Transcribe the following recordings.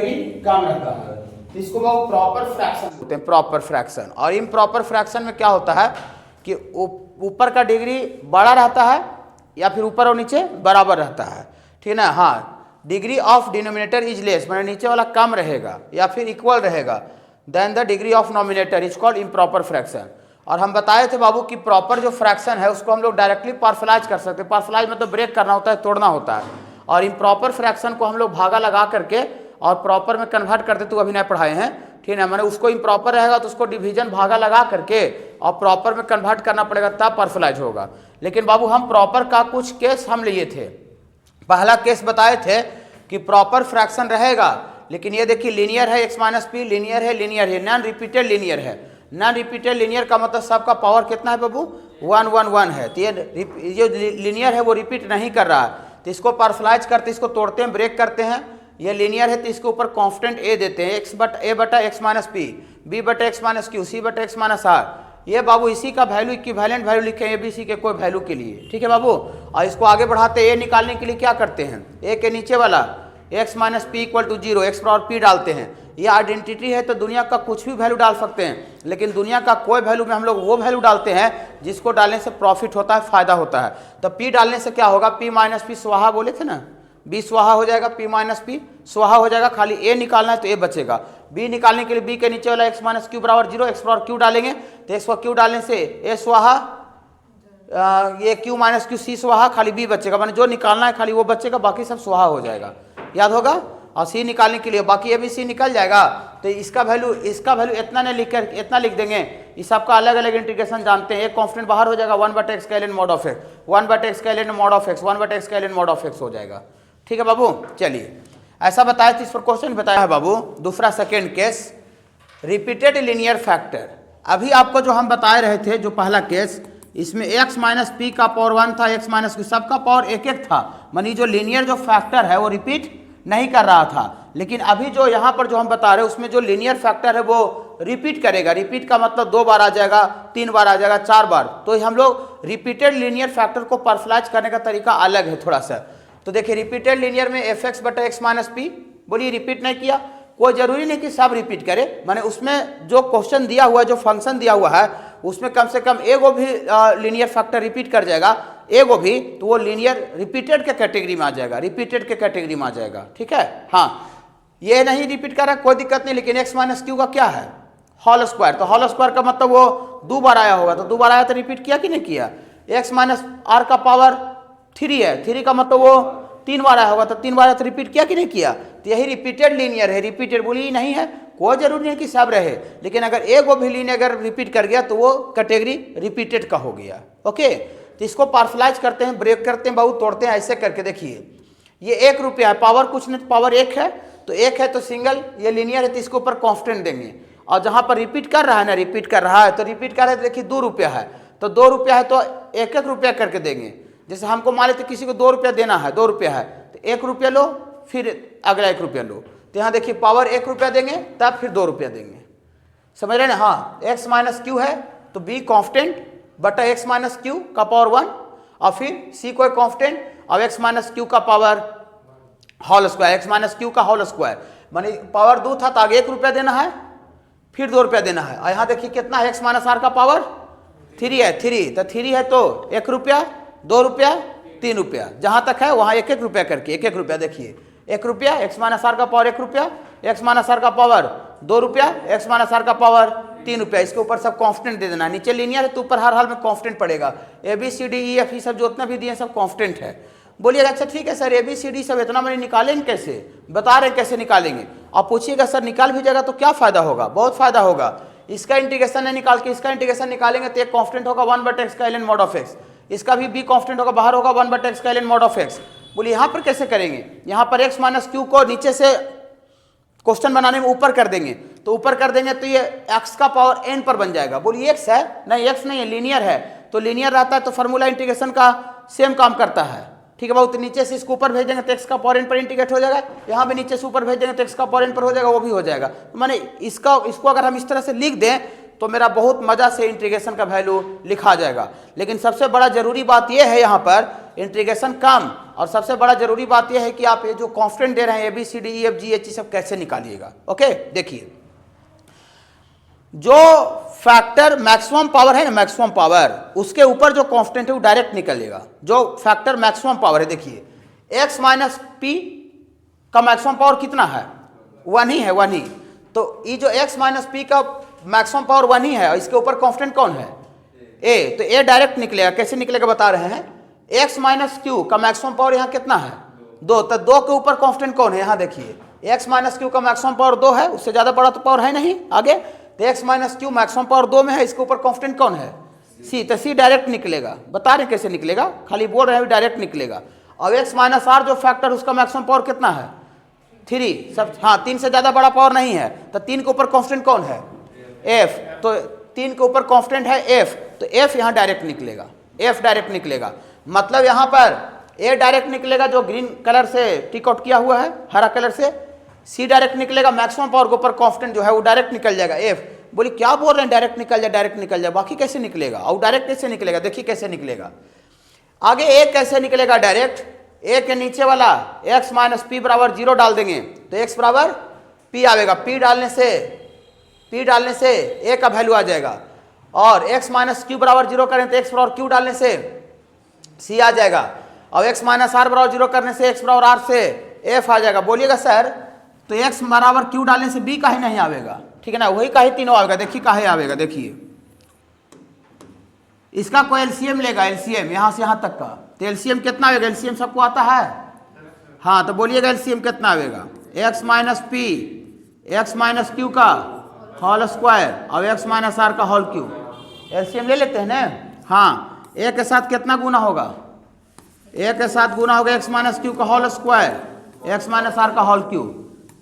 कम रहता है, इसको वो प्रॉपर फ्रैक्शन बोलते हैं, प्रॉपर फ्रैक्शन। और इम्प्रॉपर फ्रैक्शन में क्या होता है कि ऊपर का डिग्री बड़ा रहता है या फिर ऊपर और नीचे बराबर रहता है, ठीक है ना। हाँ, degree of denominator is less, मतलब नीचे वाला कम रहेगा या फिर इक्वल रहेगा then the degree of numerator is called improper fraction. और हम बताए थे बाबू कि प्रॉपर जो फ्रैक्शन है उसको हम लोग डायरेक्टली पार्सलाइज कर सकते हैं। पार्सलाइज मतलब ब्रेक करना होता है, तोड़ना होता है। और इम्प्रॉपर फ्रैक्शन को हम लोग भागा लगा करके और प्रॉपर में कन्वर्ट करते, तो अभी नहीं पढ़ाए हैं, ठीक है। मैंने उसको इम्प्रॉपर रहेगा तो उसको डिवीजन भागा लगा करके और प्रॉपर में कन्वर्ट करना पड़ेगा, तब पार्सलाइज होगा। लेकिन बाबू हम प्रॉपर का कुछ केस हम लिए थे। पहला केस बताए थे कि प्रॉपर फ्रैक्शन रहेगा, लेकिन ये देखिए लीनियर है, x माइनस पी लीनियर है, नॉन रिपीटेड लीनियर है। नॉन रिपीटेड लीनियर का मतलब सबका पावर कितना है बाबू, 1 1 1 है। तो ये जो लीनियर है वो रिपीट नहीं कर रहा है, तो इसको पार्सलाइज करते, इसको तोड़ते हैं, ब्रेक करते हैं। ये लीनियर है तो इसके ऊपर कांस्टेंट a देते हैं, a बटा एक्स माइनस पी, b बटा एक्स माइनस क्यू, c बटा एक्स माइनस आर। ये बाबू इसी का वैल्यू इक्विवेलेंट वैल्यू लिखे हैं ABC के कोई वैल्यू के लिए, ठीक है बाबू। और इसको आगे बढ़ाते a निकालने के लिए क्या करते हैं, a के नीचे वाला x minus p equal to 0, x power p डालते हैं। ये आइडेंटिटी है तो दुनिया का कुछ भी वैल्यू डाल सकते हैं, लेकिन दुनिया का कोई वैल्यू में हम लोग वो वैल्यू डालते हैं जिसको डालने से प्रॉफिट होता है, फायदा होता है। तो p डालने से क्या होगा, p माइनस पी स्वाहा बोले थे ना, b स्वाहा हो जाएगा, p माइनस पी स्वाहा हो जाएगा। खाली a निकालना है तो a बचेगा। b निकालने के लिए b के नीचे वाला x माइनस क्यू बराबर 0, एक्स पावर q डालेंगे तो x पर q डालने से a स्वाहा, ये q माइनस क्यू c स्वाहा, खाली b बचेगा। मैंने जो निकालना है खाली वो बचेगा, बाकी सब स्वाहा हो जाएगा, याद होगा। और c निकालने के लिए बाकी ABC निकल जाएगा, तो इसका वैल्यू इतना नहीं लिख कर इतना लिख देंगे। इस सबका अलग अलग इंटीग्रेशन जानते हैं। एक कांस्टेंट बाहर हो जाएगा, 1 बटा एक्स का ln mod ऑफ x, 1 बटा एक्स का ln mod ऑफ x, 1 बटा एक्स का ln mod ऑफ x हो जाएगा, ठीक है बाबू। चलिए ऐसा बताया तो इस पर क्वेश्चन बताया है बाबू। दूसरा second case, repeated linear factor. अभी आपको जो हम बता रहे थे, जो पहला केस, इसमें x माइनस पी का पावर 1 था, x माइनस पी सबका पावर 1 1 था, मानी जो लीनियर जो फैक्टर है वो रिपीट नहीं कर रहा था। लेकिन अभी जो यहाँ पर जो हम बता रहे हैं उसमें जो लीनियर फैक्टर है वो रिपीट करेगा। रिपीट का मतलब 2 बार आ जाएगा, 3 बार आ जाएगा, 4 बार। तो हम लोग रिपीटेड लीनियर फैक्टर को पार्सलाइज करने का तरीका अलग है थोड़ा सा। तो देखिए रिपीटेड लीनियर में एफ एक्स बटा एक्स माइनस पी, बोलिए रिपीट नहीं किया, कोई जरूरी नहीं कि सब रिपीट करे। माने उसमें जो क्वेश्चन दिया हुआ है, जो फंक्शन दिया हुआ है, उसमें कम से कम एगो भी लीनियर फैक्टर रिपीट कर जाएगा, एगो भी, तो वो लीनियर रिपीटेड के कैटेगरी में आ जाएगा, रिपीटेड के कैटेगरी में आ जाएगा, ठीक है। हाँ, ये नहीं रिपीट कर रहा है कोई दिक्कत नहीं, लेकिन एक्स माइनस क्यू का क्या है, होल स्क्वायर। तो होल स्क्वायर का मतलब वो 2 बार आया होगा, तो 2 बार आया तो रिपीट किया कि नहीं किया। एक्स माइनस आर का पावर 3 है, 3 का मतलब वो 3 बार आया होगा, तो 3 बार आया तो रिपीट किया कि नहीं किया। तो यही रिपीटेड लीनियर है। रिपीटेड बोली नहीं है, कोई जरूरी नहीं कि सब रहे, लेकिन अगर एक वो भी लीनियर अगर रिपीट कर गया तो वो कैटेगरी रिपीटेड का हो गया, ओके। तो इसको पार्सलाइज करते हैं, ब्रेक करते हैं, बहुत तोड़ते हैं। ऐसे करके देखिए, ये 1 रुपया है, पावर कुछ नहीं, पावर 1 है, तो 1 है तो सिंगल, ये लीनियर है तो इसके ऊपर कांस्टेंट देंगे। और जहाँ पर रिपीट कर रहा है ना, रिपीट कर रहा है, तो रिपीट कर रहा है तो देखिए 2 रुपया है, तो 2 रुपया है तो 1 1 रुपया करके देंगे। जैसे हमको मान लेते किसी को 2 रुपया देना है, 2 रुपया है तो 1 रुपया लो, फिर अगला 1 रुपया लो। तो यहाँ देखिए पावर 1 रुपया देंगे, तब फिर 2 रुपया देंगे, समझ रहे ना। हाँ, एक्स माइनस क्यू है तो बी कांस्टेंट बटा एक्स माइनस क्यू का पावर 1, और फिर सी कोई कांस्टेंट और एक्स माइनस क्यू का power whole square, x minus q का होल स्क्वायर। मानी पावर 2 था तो आगे 1 रुपया देना है, फिर 2 रुपया देना है। और यहाँ देखिए कितना है, एक्स माइनस आर का पावर 3 है, 3 तो 3 है तो 1 रुपया, 2 रुपया, 3 रुपया, जहाँ तक है वहाँ 1 1 रुपया करके 1 1 रुपया। देखिए 1 रुपया, एक्स माइनस आर का पावर 1 रुपया, एक्स माइनस आर का पावर 2 रुपया, एक्स माइनस आर का पावर 3 रुपया। इसके ऊपर सब कांस्टेंट दे देना। नीचे लीनियर है तो ऊपर हर हाल में कांस्टेंट पड़ेगा। ABCDEF सब जो उतना भी दिए सब कांस्टेंट है। बोलिएगा अच्छा ठीक है सर, ABCD सब इतना मैंने निकालेंगे कैसे, बता रहे कैसे निकालेंगे। आप पूछिएगा सर निकाल भी जाएगा तो क्या फायदा होगा, बहुत फायदा होगा। इसका इंटीग्रेशन नहीं निकाल के इसका इंटीग्रेशन निकालेंगे तो एक कांस्टेंट होगा 1 बटा एक्स का ln mod ऑफ x, इसका भी b कांस्टेंट होगा, बाहर होगा 1 बटा एक्स का ln mod ऑफ x। बोलिए यहाँ पर कैसे करेंगे, यहाँ पर एक्स माइनस क्यू को नीचे से क्वेश्चन बनाने में ऊपर कर देंगे, तो ऊपर कर देंगे तो ये x का पावर n पर बन जाएगा। बोलिए x है, नहीं x नहीं है, लीनियर है, तो लीनियर रहता है तो फार्मूला इंटीग्रेशन का सेम काम करता है, ठीक है बाबू। तो नीचे से इसको ऊपर भेज देंगे तो x का पावर n पर इंटीग्रेट हो जाएगा, यहाँ भी नीचे से ऊपर भेज देंगे तो x का पावर n पर हो जाएगा, वो भी हो जाएगा। तो माने इसको अगर हम इस तरह से लिख दें तो मेरा बहुत मजा से इंटीग्रेशन का वैल्यू लिखा जाएगा। लेकिन सबसे बड़ा जरूरी बात यह है यहाँ पर इंटीग्रेशन कम और सबसे बड़ा जरूरी बात यह है कि आप ये जो कांस्टेंट दे रहे हैं ABCD EF G H सब कैसे निकालिएगा। ओके, देखिए जो फैक्टर मैक्सिमम पावर है ना, मैक्सिमम पावर, उसके ऊपर जो कांस्टेंट है वो डायरेक्ट निकलेगा। जो फैक्टर मैक्सिमम पावर है, देखिए x माइनस पी का मैक्सिमम पावर कितना है, 1 ही है, 1 ही। तो ये जो x माइनस पी का मैक्सिमम पावर 1 ही है, इसके ऊपर कांस्टेंट कौन है, a, तो a डायरेक्ट निकलेगा। कैसे निकलेगा बता रहे हैं, x माइनस क्यू का मैक्सिमम पावर यहाँ कितना है, 2, तो 2 के ऊपर कांस्टेंट कौन है, यहाँ देखिए x माइनस क्यू का मैक्सिमम पावर 2 है, उससे ज्यादा बड़ा तो पावर है नहीं आगे, तो x minus Q maximum power 2 में है, इसके ऊपर कांस्टेंट कौन है, c, तो c डायरेक्ट निकलेगा। बता रहे कैसे निकलेगा, खाली बोल रहे हैं डायरेक्ट निकलेगा। और x माइनस आर जो फैक्टर उसका मैक्सिमम पावर कितना है, 3, सब हाँ 3 से ज्यादा बड़ा पावर नहीं है, तो 3 के ऊपर कांस्टेंट कौन है, f, तो 3 के ऊपर कांस्टेंट है f, तो f यहाँ डायरेक्ट निकलेगा, f डायरेक्ट निकलेगा। मतलब यहाँ पर a डायरेक्ट निकलेगा जो ग्रीन कलर से टिक आउट किया हुआ है, हरा कलर से, c डायरेक्ट निकलेगा, मैक्सिमम पावर के ऊपर कांस्टेंट जो है वो डायरेक्ट निकल जाएगा f। बोली क्या बोल रहे हैं, डायरेक्ट निकल जाए, डायरेक्ट निकल जाए, बाकी कैसे निकलेगा, और डायरेक्ट कैसे निकलेगा, देखिए कैसे निकलेगा। आगे a कैसे निकलेगा डायरेक्ट, a के नीचे वाला x माइनस पी बराबर 0 डाल देंगे तो x बराबर p आएगा, p डालने से a का वैल्यू आ जाएगा, और x माइनस क्यू बराबर 0 करें तो x बराबर q डालने से c आ जाएगा, और x माइनस आर बराबर 0 करने से x बराबर r से f आ जाएगा। बोलिएगा सर तो x बराबर q डालने से b काहे नहीं आवेगा, ठीक है ना, वही काहे तीनों आवेगा, देखिए काहे आवेगा, देखिए इसका कोई एलसीएम लेगा, एलसीएम यहाँ से यहाँ तक का, तो एलसीएम कितना आएगा, एलसीएम सबको आता है, हाँ तो बोलिएगा एलसीएम कितना आएगा, x minus P x minus q का होल स्क्वायर और x माइनस आर का होल क्यू, एलसीएम ले लेते हैं ना, हाँ a के साथ कितना गुना होगा, a के साथ गुना होगा x माइनस क्यू का whole square x minus r का होल क्यू,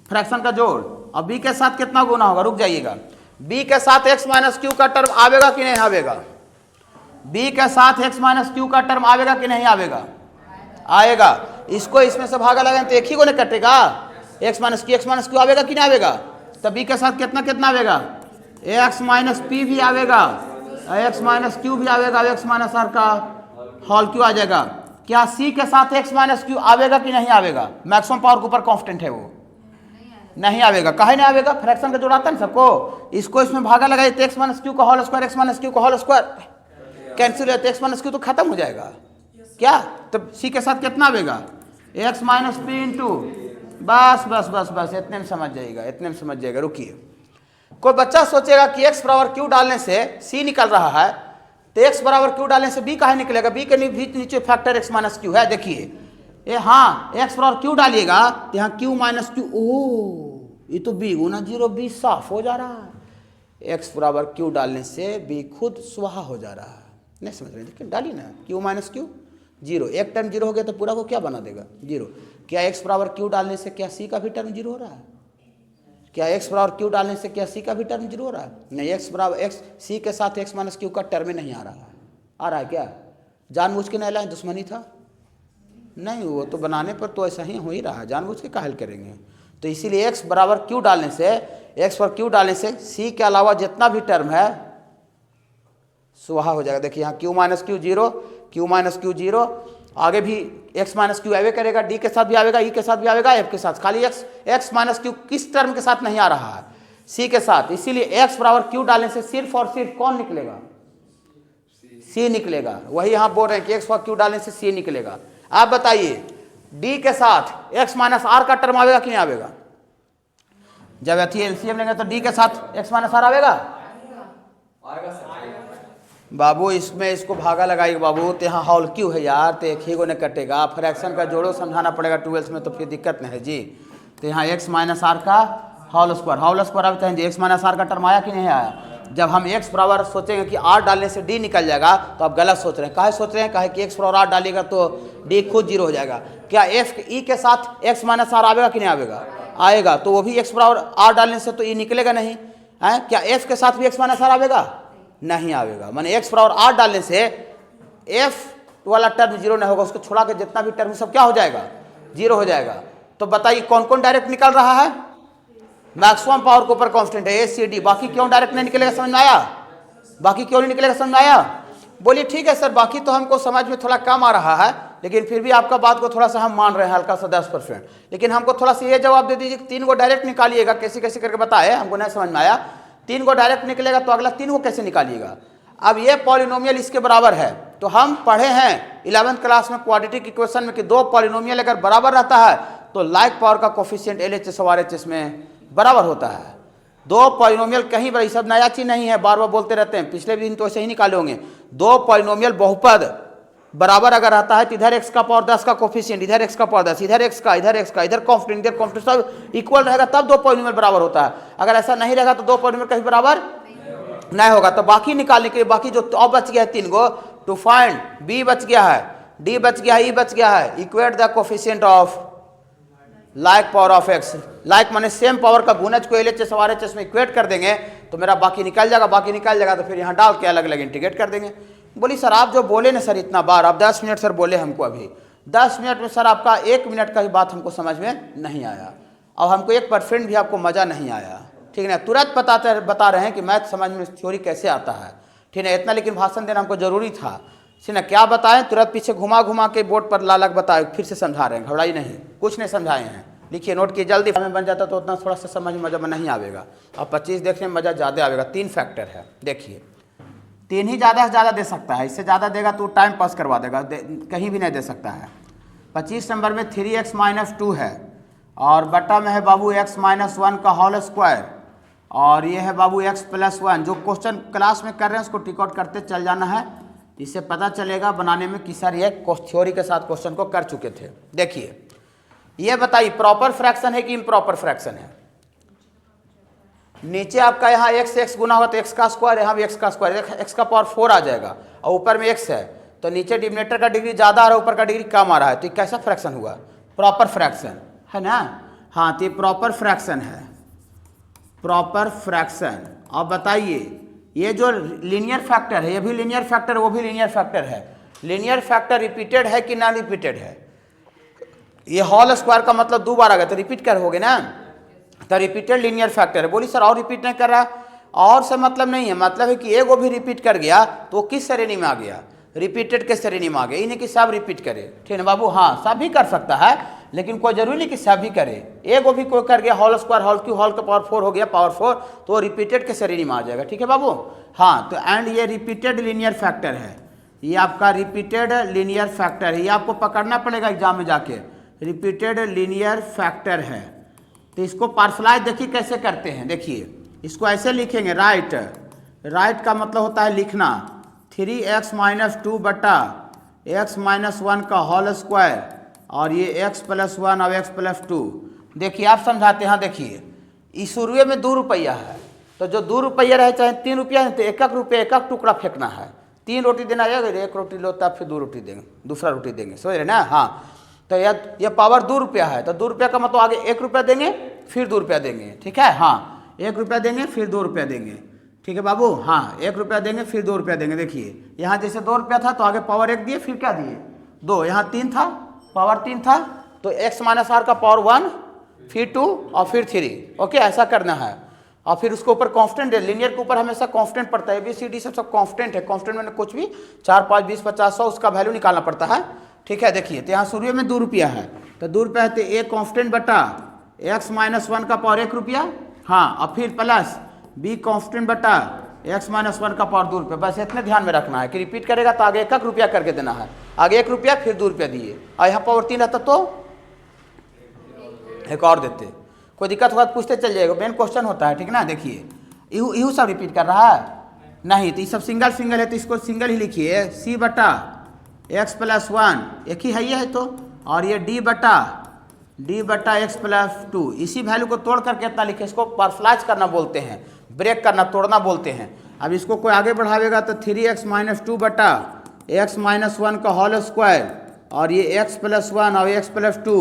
फ्रैक्शन का जोड़, और b के साथ कितना गुना होगा, रुक जाइएगा, b के साथ x माइनस क्यू का टर्म आवेगा कि नहीं आवेगा, b के साथ x माइनस क्यू का टर्म आवेगा कि नहीं आवेगा, आएगा। इसको इसमें से भागा लगाएं तो एक ही को नहीं कटेगा, x माइनस क्यू आवेगा कि नहीं आवेगा, तो b के साथ कितना कितना आवेगा, x माइनस पी भी आवेगा, x माइनस क्यू भी आवेगा, x माइनस आर का होल क्यू आ जाएगा। क्या c के साथ x माइनस क्यू आवेगा कि नहीं आवेगा, मैक्सिमम पावर के ऊपर कांस्टेंट है वो, नहीं आवेगा, काहे नहीं आवेगा, फ्रैक्शन का जोड़ाता है ना सबको, इसको इसमें भागा लगाए तो x माइनस क्यू का whole square, x minus q का होल स्क्वायर कैंसिल है, तो x माइनस क्यू तो खत्म हो जाएगा, क्या, तो c के साथ कितना आवेगा, x माइनस पी इंटू, बस बस बस बस इतने में समझ जाएगा, इतने में समझ जाएगा। रुकिए, कोई बच्चा सोचेगा कि x बराबर क्यू डालने से c निकल रहा है, तो x बराबर क्यू डालने से b काहे निकलेगा, b के नीचे फैक्टर x माइनस क्यू है, देखिए ये हाँ x बराबर क्यू डालिएगा तो यहाँ q माइनस क्यू, ओह ये तो b गुना 0, b साफ हो जा रहा है, x बराबर क्यू डालने से b खुद स्वाहा हो जा रहा है, नहीं समझ रहे, देखिए डालिए ना q माइनस क्यू 0, एक टर्म 0 हो गया तो पूरा को क्या बना देगा 0। क्या x बराबर क्यू डालने से क्या c का भी टर्म 0 हो रहा है, क्या x बराबर क्यू डालने से क्या c का भी टर्म 0 हो रहा है, नहीं, x बराबर x c के साथ x माइनस क्यू का टर्म नहीं आ रहा है, आ रहा है क्या, जानबूझ के नहीं लाए, दुश्मनी था नहीं, वो तो बनाने पर तो ऐसा ही हो ही रहा है, जानबूझ के काहे करेंगे। तो इसीलिए x बराबर क्यू डालने से, x पर क्यू डालने से c के अलावा जितना भी टर्म है स्वाहा हो जाएगा। देखिए यहाँ q minus Q 0, q minus Q 0, आगे भी x माइनस क्यू आवे करेगा, d के साथ भी आवेगा, e के साथ भी आवेगा, f के साथ, खाली x माइनस क्यू किस टर्म के साथ नहीं आ रहा है, c के साथ, इसीलिए x बराबर क्यू डालने से सिर्फ और सिर्फ कौन निकलेगा, c निकलेगा। वही यहाँ बोल रहे हैं कि x पर क्यू डालने से c निकलेगा। आप बताइए d के साथ x माइनस आर का टर्म आवेगा कि नहीं आवेगा, जब अथी एलसीएम लेंगे तो d के साथ x माइनस आर आवेगा, बाबू इसमें इसको भागा लगाइए बाबू, तो यहाँ हॉल क्यू है यार, तो एक ही को नहीं कटेगा, फ्रैक्शन का जोड़ो समझाना पड़ेगा 12th में, तो फिर दिक्कत नहीं है जी। तो यहाँ x माइनस आर का होल स्क्वायर अब चाहिए, x माइनस आर का टर्म आया कि नहीं आया। जब हम x बराबर सोचेंगे कि r डालने से d निकल जाएगा तो आप गलत सोच रहे हैं, काहे सोच रहे हैं, काहे कि x बराबर r डालिएगा तो d खुद 0 हो जाएगा। क्या f e के साथ x माइनस आर आवेगा कि नहीं आवेगा, आएगा, तो वो भी x बराबर r डालने से तो e निकलेगा नहीं है। क्या f के साथ भी x माइनस आर आवेगा, नहीं आवेगा, माने x बराबर r डालने से f वाला टर्म 0 नहीं होगा, उसको छोड़ा के जितना भी टर्म सब क्या हो जाएगा, 0 हो जाएगा। तो बताइए कौन कौन डायरेक्ट निकल रहा है, मैक्सिमम पावर के ऊपर कांस्टेंट है ACD, बाकी क्यों डायरेक्ट नहीं निकलेगा, समझ में आया, बाकी क्यों नहीं निकलेगा, समझ में आया। बोलिए ठीक है सर, बाकी तो हमको समझ में थोड़ा कम आ रहा है, लेकिन फिर भी आपका बात को थोड़ा सा हम मान रहे हैं हल्का सा 10%। लेकिन हमको थोड़ा सा ये जवाब दे दीजिए, 3 को डायरेक्ट निकालिएगा, कैसे कैसे करके बताए, हमको नहीं समझ में आया। 3 को डायरेक्ट निकलेगा तो अगला 3 को कैसे निकालिएगा। अब ये पॉलिनोमियल इसके बराबर है, तो हम पढ़े हैं 11th क्लास में क्वाड्रेटिक इक्वेशन में कि दो पॉलिनोमियल अगर बराबर रहता है तो लाइक पावर का कोफिशिएंट LHS और RHS में बराबर होता है। दो पॉलिनोमियल कहीं पर, सब नया चीज नहीं है, बार बार बोलते रहते हैं, पिछले भी दिन तो ऐसे ही निकाले होंगे। दो पॉलिनोमियल बहुपद बराबर अगर रहता है तो इधर x का पावर 10 का कोफिशिएंट, इधर x का पावर 10, इधर x का, इधर x का, इधर कांस्टेंट, इधर कांस्टेंट, सब इक्वल रहेगा तब दो पॉलिनोमियल बराबर होता है। अगर ऐसा नहीं रहेगा तो दो पॉलिनोमियल कहीं बराबर नहीं होगा। तो बाकी निकालने के लिए, बाकी जो अब बच गया है 3 को, टू फाइंड b बच गया है, d बच गया है, e बच गया है, equate the coefficient of like power of x। Like माने सेम पावर का गुणज को LHS और RHS में इक्वेट कर देंगे तो मेरा बाकी निकल जाएगा। बाकी निकल जाएगा तो फिर यहाँ डाल के अलग अलग इंटीग्रेट कर देंगे। बोली सर आप जो बोले ना सर इतना बार, आप 10 मिनट सर बोले हमको, अभी 10 मिनट में सर आपका 1 मिनट का ही बात हमको समझ में नहीं आया और हमको 1% भी आपको मज़ा नहीं आया, ठीक है ना। तुरंत बता रहे हैं कि मैथ समझ में थ्योरी कैसे आता है, ठीक है। इतना लेकिन भाषण देना हमको जरूरी था, ठीक है ना। क्या बताएं, तुरंत पीछे घुमा घुमा के बोर्ड पर लालक बताए, फिर से समझा रहे हैं, घबराई नहीं, कुछ नहीं समझाए हैं। लिखिए, नोट किए, जल्दी में बन जाता तो उतना थोड़ा सा समझ में मजा नहीं आवेगा और 25 देखने में मज़ा ज़्यादा आवेगा। 3 फैक्टर है, देखिए 3 ही ज़्यादा से ज़्यादा दे सकता है, इससे ज़्यादा देगा तो टाइम पास करवा देगा, कहीं भी नहीं दे सकता है। 25 नंबर में 3x - 2 है और बटा में है बाबू x - 1 का होल स्क्वायर और ये है बाबू x + 1। जो क्वेश्चन क्लास में कर रहे हैं उसको टिक आउट करते चल जाना है, इससे पता चलेगा बनाने में कि सर ये थ्योरी के साथ क्वेश्चन को कर चुके थे। देखिए ये बताइए प्रॉपर फ्रैक्शन है कि इम्प्रॉपर फ्रैक्शन है। नीचे आपका यहाँ x गुना होगा तो x का स्क्वायर, यहाँ भी x का स्क्वायर, x का पावर 4 आ जाएगा और ऊपर में x है तो नीचे डिनोमिनेटर का डिग्री ज़्यादा आ रहा है, ऊपर का डिग्री कम आ रहा है, तो ये कैसा फ्रैक्शन हुआ, प्रॉपर फ्रैक्शन है ना। हाँ तो ये प्रॉपर फ्रैक्शन है, प्रॉपर फ्रैक्शन। अब बताइए ये जो लीनियर फैक्टर है, ये भी लीनियर फैक्टर, वो भी लीनियर फैक्टर है। लीनियर फैक्टर रिपीटेड है कि नॉन रिपीटेड है। ये होल स्क्वायर का मतलब 2 बार आ गया तो रिपीट कर होगे ना, तो रिपीटेड लीनियर फैक्टर है। बोली सर और रिपीट नहीं कर रहा, और से मतलब नहीं है, मतलब है कि एक वो भी रिपीट कर गया तो वो किस श्रेणी में आ गया, रिपीटेड के श्रेणी में आ गया। इन्हें कि सब रिपीट करे, ठीक है बाबू। हाँ सब भी कर सकता है लेकिन कोई जरूरी नहीं कि सब भी करे। एक वो भी कोई कर गया whole square, whole q, whole का पावर 4 हो गया, पावर 4, तो वो रिपीटेड के श्रेणी में आ जाएगा, ठीक है बाबू। हाँ तो एंड ये रिपीटेड लीनियर फैक्टर है, ये आपका रिपीटेड लीनियर फैक्टर है, ये आपको पकड़ना पड़ेगा एग्जाम में जाके, रिपीटेड लीनियर फैक्टर है। तो इसको पार्सलाइज देखिए कैसे करते हैं, देखिए इसको ऐसे लिखेंगे, राइट, राइट का मतलब होता है लिखना, 3x - 2 बटा x - 1 का होल स्क्वायर और ये x + 1 और x + 2। देखिए आप समझाते हैं, देखिए इस शुरुए में 2 रुपया है तो जो 2 रुपया रहे चाहे 3 रुपया है तो 1 रुपया 1 टुकड़ा फेंकना है। 3 रोटी देना है, अगर 1 रोटी लो तब फिर 2 रोटी देंगे, दूसरा रोटी देंगे, समझ रहे ना। हाँ तो ये पावर 2 रुपया है तो 2 रुपया का मतलब आगे 1 रुपया देंगे फिर 2 रुपया देंगे, ठीक है। हाँ 1 रुपया देंगे फिर 2 रुपया देंगे, ठीक है बाबू। हाँ 1 रुपया देंगे फिर 2 रुपया देंगे। देखिए यहाँ जैसे 2 रुपया था तो आगे पावर 1 दिए, फिर क्या दिए 2, यहाँ 3 था, पावर 3 था तो x - r का पावर 1 फिर 2 और फिर 3, ओके ऐसा करना है। और फिर उसके ऊपर कांस्टेंट है, लीनियर के ऊपर हमेशा कांस्टेंट पड़ता है, ABCD सब कांस्टेंट है। कांस्टेंट में कुछ भी 4, 5, 20, 50, 100 उसका वैल्यू निकालना पड़ता है, ठीक है। देखिए तो यहाँ शुरू में 2 रुपया है तो 2 रुपया है तो a कांस्टेंट बटा x - 1 का पावर 1 रुपया, हाँ और फिर प्लस b कांस्टेंट बटा x - 1 का पावर 2 रुपया। बस इतने ध्यान में रखना है कि रिपीट करेगा तो आगे 1 रुपया करके देना है, आगे 1 रुपया फिर 2 रुपया दिए और यहाँ पावर 3 रहता तो 1 और देते। कोई दिक्कत होगा तो पूछते चल जाएगा, मेन क्वेश्चन होता है, ठीक ना। देखिए यू सब रिपीट कर रहा है नहीं, तो ये सब सिंगल सिंगल है तो इसको सिंगल ही लिखिए, c बटा x + 1 एक ही है ये है तो, और ये d बटा x + 2। इसी वैल्यू को तोड़ करके इतना लिखे, इसको पार्सलाइज करना बोलते हैं, ब्रेक करना, तोड़ना बोलते हैं। अब इसको कोई आगे बढ़ावेगा तो 3x - 2 बटा x - 1 का होल स्क्वायर और ये x + 1 और x + 2,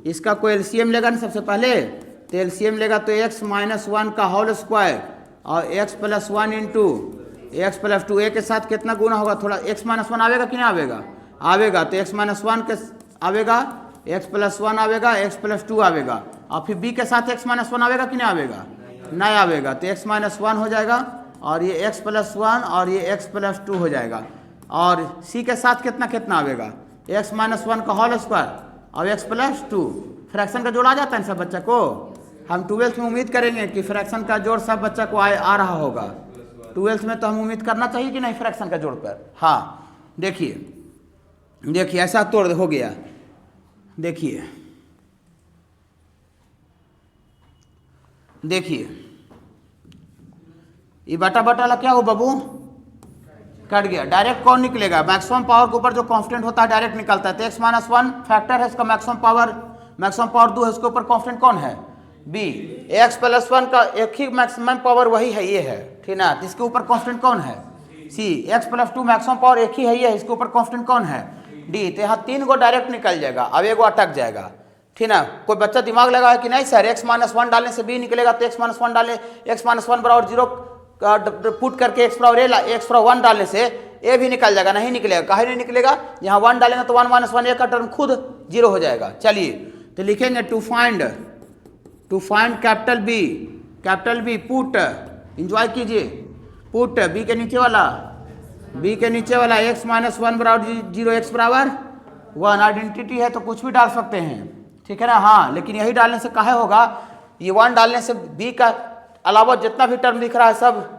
इसका कोई एलसीएम लेगा ना सबसे पहले, तो एलसीएम लेगा तो x - 1 का होल स्क्वायर और x + 1 इंटू x + 2, a के साथ कितना गुना होगा, थोड़ा x - 1 आवेगा कि नहीं आवेगा, आवेगा तो x - 1 के आवेगा, x + 1 आवेगा, x + 2 आवेगा और फिर b के साथ x - 1 आवेगा कि नहीं आवेगा, नहीं आवेगा तो x - 1 हो जाएगा और ये x + 1 और ये x + 2 हो जाएगा। और c के साथ कितना कितना आवेगा, एक्स माइनस वन का होल स्क्वायर और एक्स प्लस टू। फ्रैक्शन का जोड़ आ जाता है ना सब बच्चा को। हम 12th में उम्मीद करेंगे कि फ्रैक्शन का जोड़ सब बच्चा को आ रहा होगा। 12th में तो हम उम्मीद करना चाहिए कि नहीं फ्रैक्शन का जोड़ पर। हाँ देखिए ऐसा तोड़ हो गया। देखिए ये बटा वाला क्या हो बाबू, कट गया। डायरेक्ट कौन निकलेगा, मैक्सिमम पावर के ऊपर जो कांस्टेंट होता है डायरेक्ट निकलता है। तो x माइनस वन फैक्टर है इसका, मैक्सिमम पावर 2 है, उसके ऊपर कांस्टेंट कौन है, b। x प्लस वन का एक ही मैक्सिमम पावर वही है, ये है, ठीक ना। इसके ऊपर कांस्टेंट कौन है, c। x plus two maximum power एक ही है, ये है, इसके ऊपर कांस्टेंट कौन है, d। तो यहाँ 3 को डायरेक्ट निकल जाएगा, अब एगो अटक जाएगा, ठीक ना। कोई बच्चा दिमाग लगाया कि नहीं सर x माइनस वन डालने से b निकलेगा, तो x माइनस वन डालने, x माइनस वन बराबर 0 पुट करके x बराबर 1 डालने से a भी निकल जाएगा। नहीं निकलेगा, काहे नहीं निकलेगा, यहाँ 1 डालेंगे तो 1 माइनस वन ए का टर्म खुद 0 हो जाएगा। चलिए तो लिखेंगे to find capital B put, enjoy कीजिए, पुट b के नीचे वाला x माइनस वन बराबर 0, x बराबर 1। आइडेंटिटी है तो कुछ भी डाल सकते हैं, ठीक है ना। हाँ लेकिन यही डालने से काहे होगा, ये 1 डालने से b का अलावा जितना भी टर्म दिख रहा है सब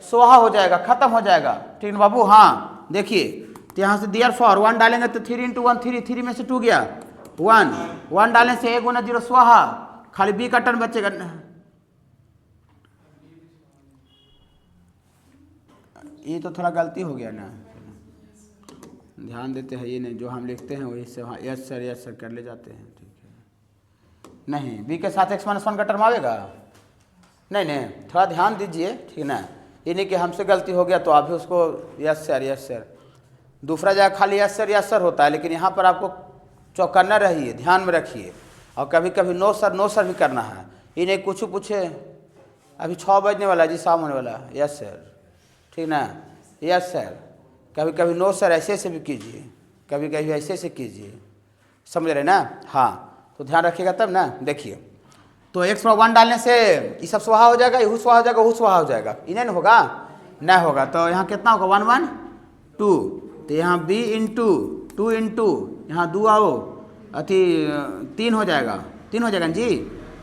सोहा हो जाएगा, खत्म हो जाएगा, ठीक है बाबू। हाँ देखिए तो यहाँ से दियर फॉर 1 डालेंगे तो 3 × 1 3 में से 2 गया 1 डालने से 1 × 0 स्वाहा, खाली b का टर्म बचेगा। ये तो थोड़ा गलती हो गया ना, ध्यान देते हैं ये नहीं, जो हम लिखते हैं वही से हाँ यस सर कर ले जाते हैं, ठीक है। नहीं b के साथ x माइनस वन का टर्म आएगा, नहीं थोड़ा ध्यान दीजिए, ठीक ना। ये नहीं कि हमसे गलती हो गया तो आप भी उसको यस सर, दूसरा जगह खाली यस सर होता है, लेकिन यहाँ पर आपको चौकन्ना रहिए, ध्यान में रखिए, और कभी कभी नो सर भी करना है। ये नहीं कुछ पूछे अभी 6 बजने वाला जी, शाम होने वाला, यस सर, ठीक ना, यस सर। कभी कभी नो सर ऐसे भी कीजिए, कभी कभी ऐसे कीजिए, समझ रहे ना। हाँ तो ध्यान रखिएगा तब ना। देखिए तो x पर 1 डालने से ये सब स्वाहा हो जाएगा, यहू स्वाहा हो जाएगा, वहू स्वाहा हो जाएगा, इन्हें नहीं होगा, नहीं होगा। तो यहाँ कितना होगा 1 1 2, तो यहाँ b इंटू 2 इंटू यहाँ 2 आओ अति 3 हो जाएगा, 3 हो जाएगा जी।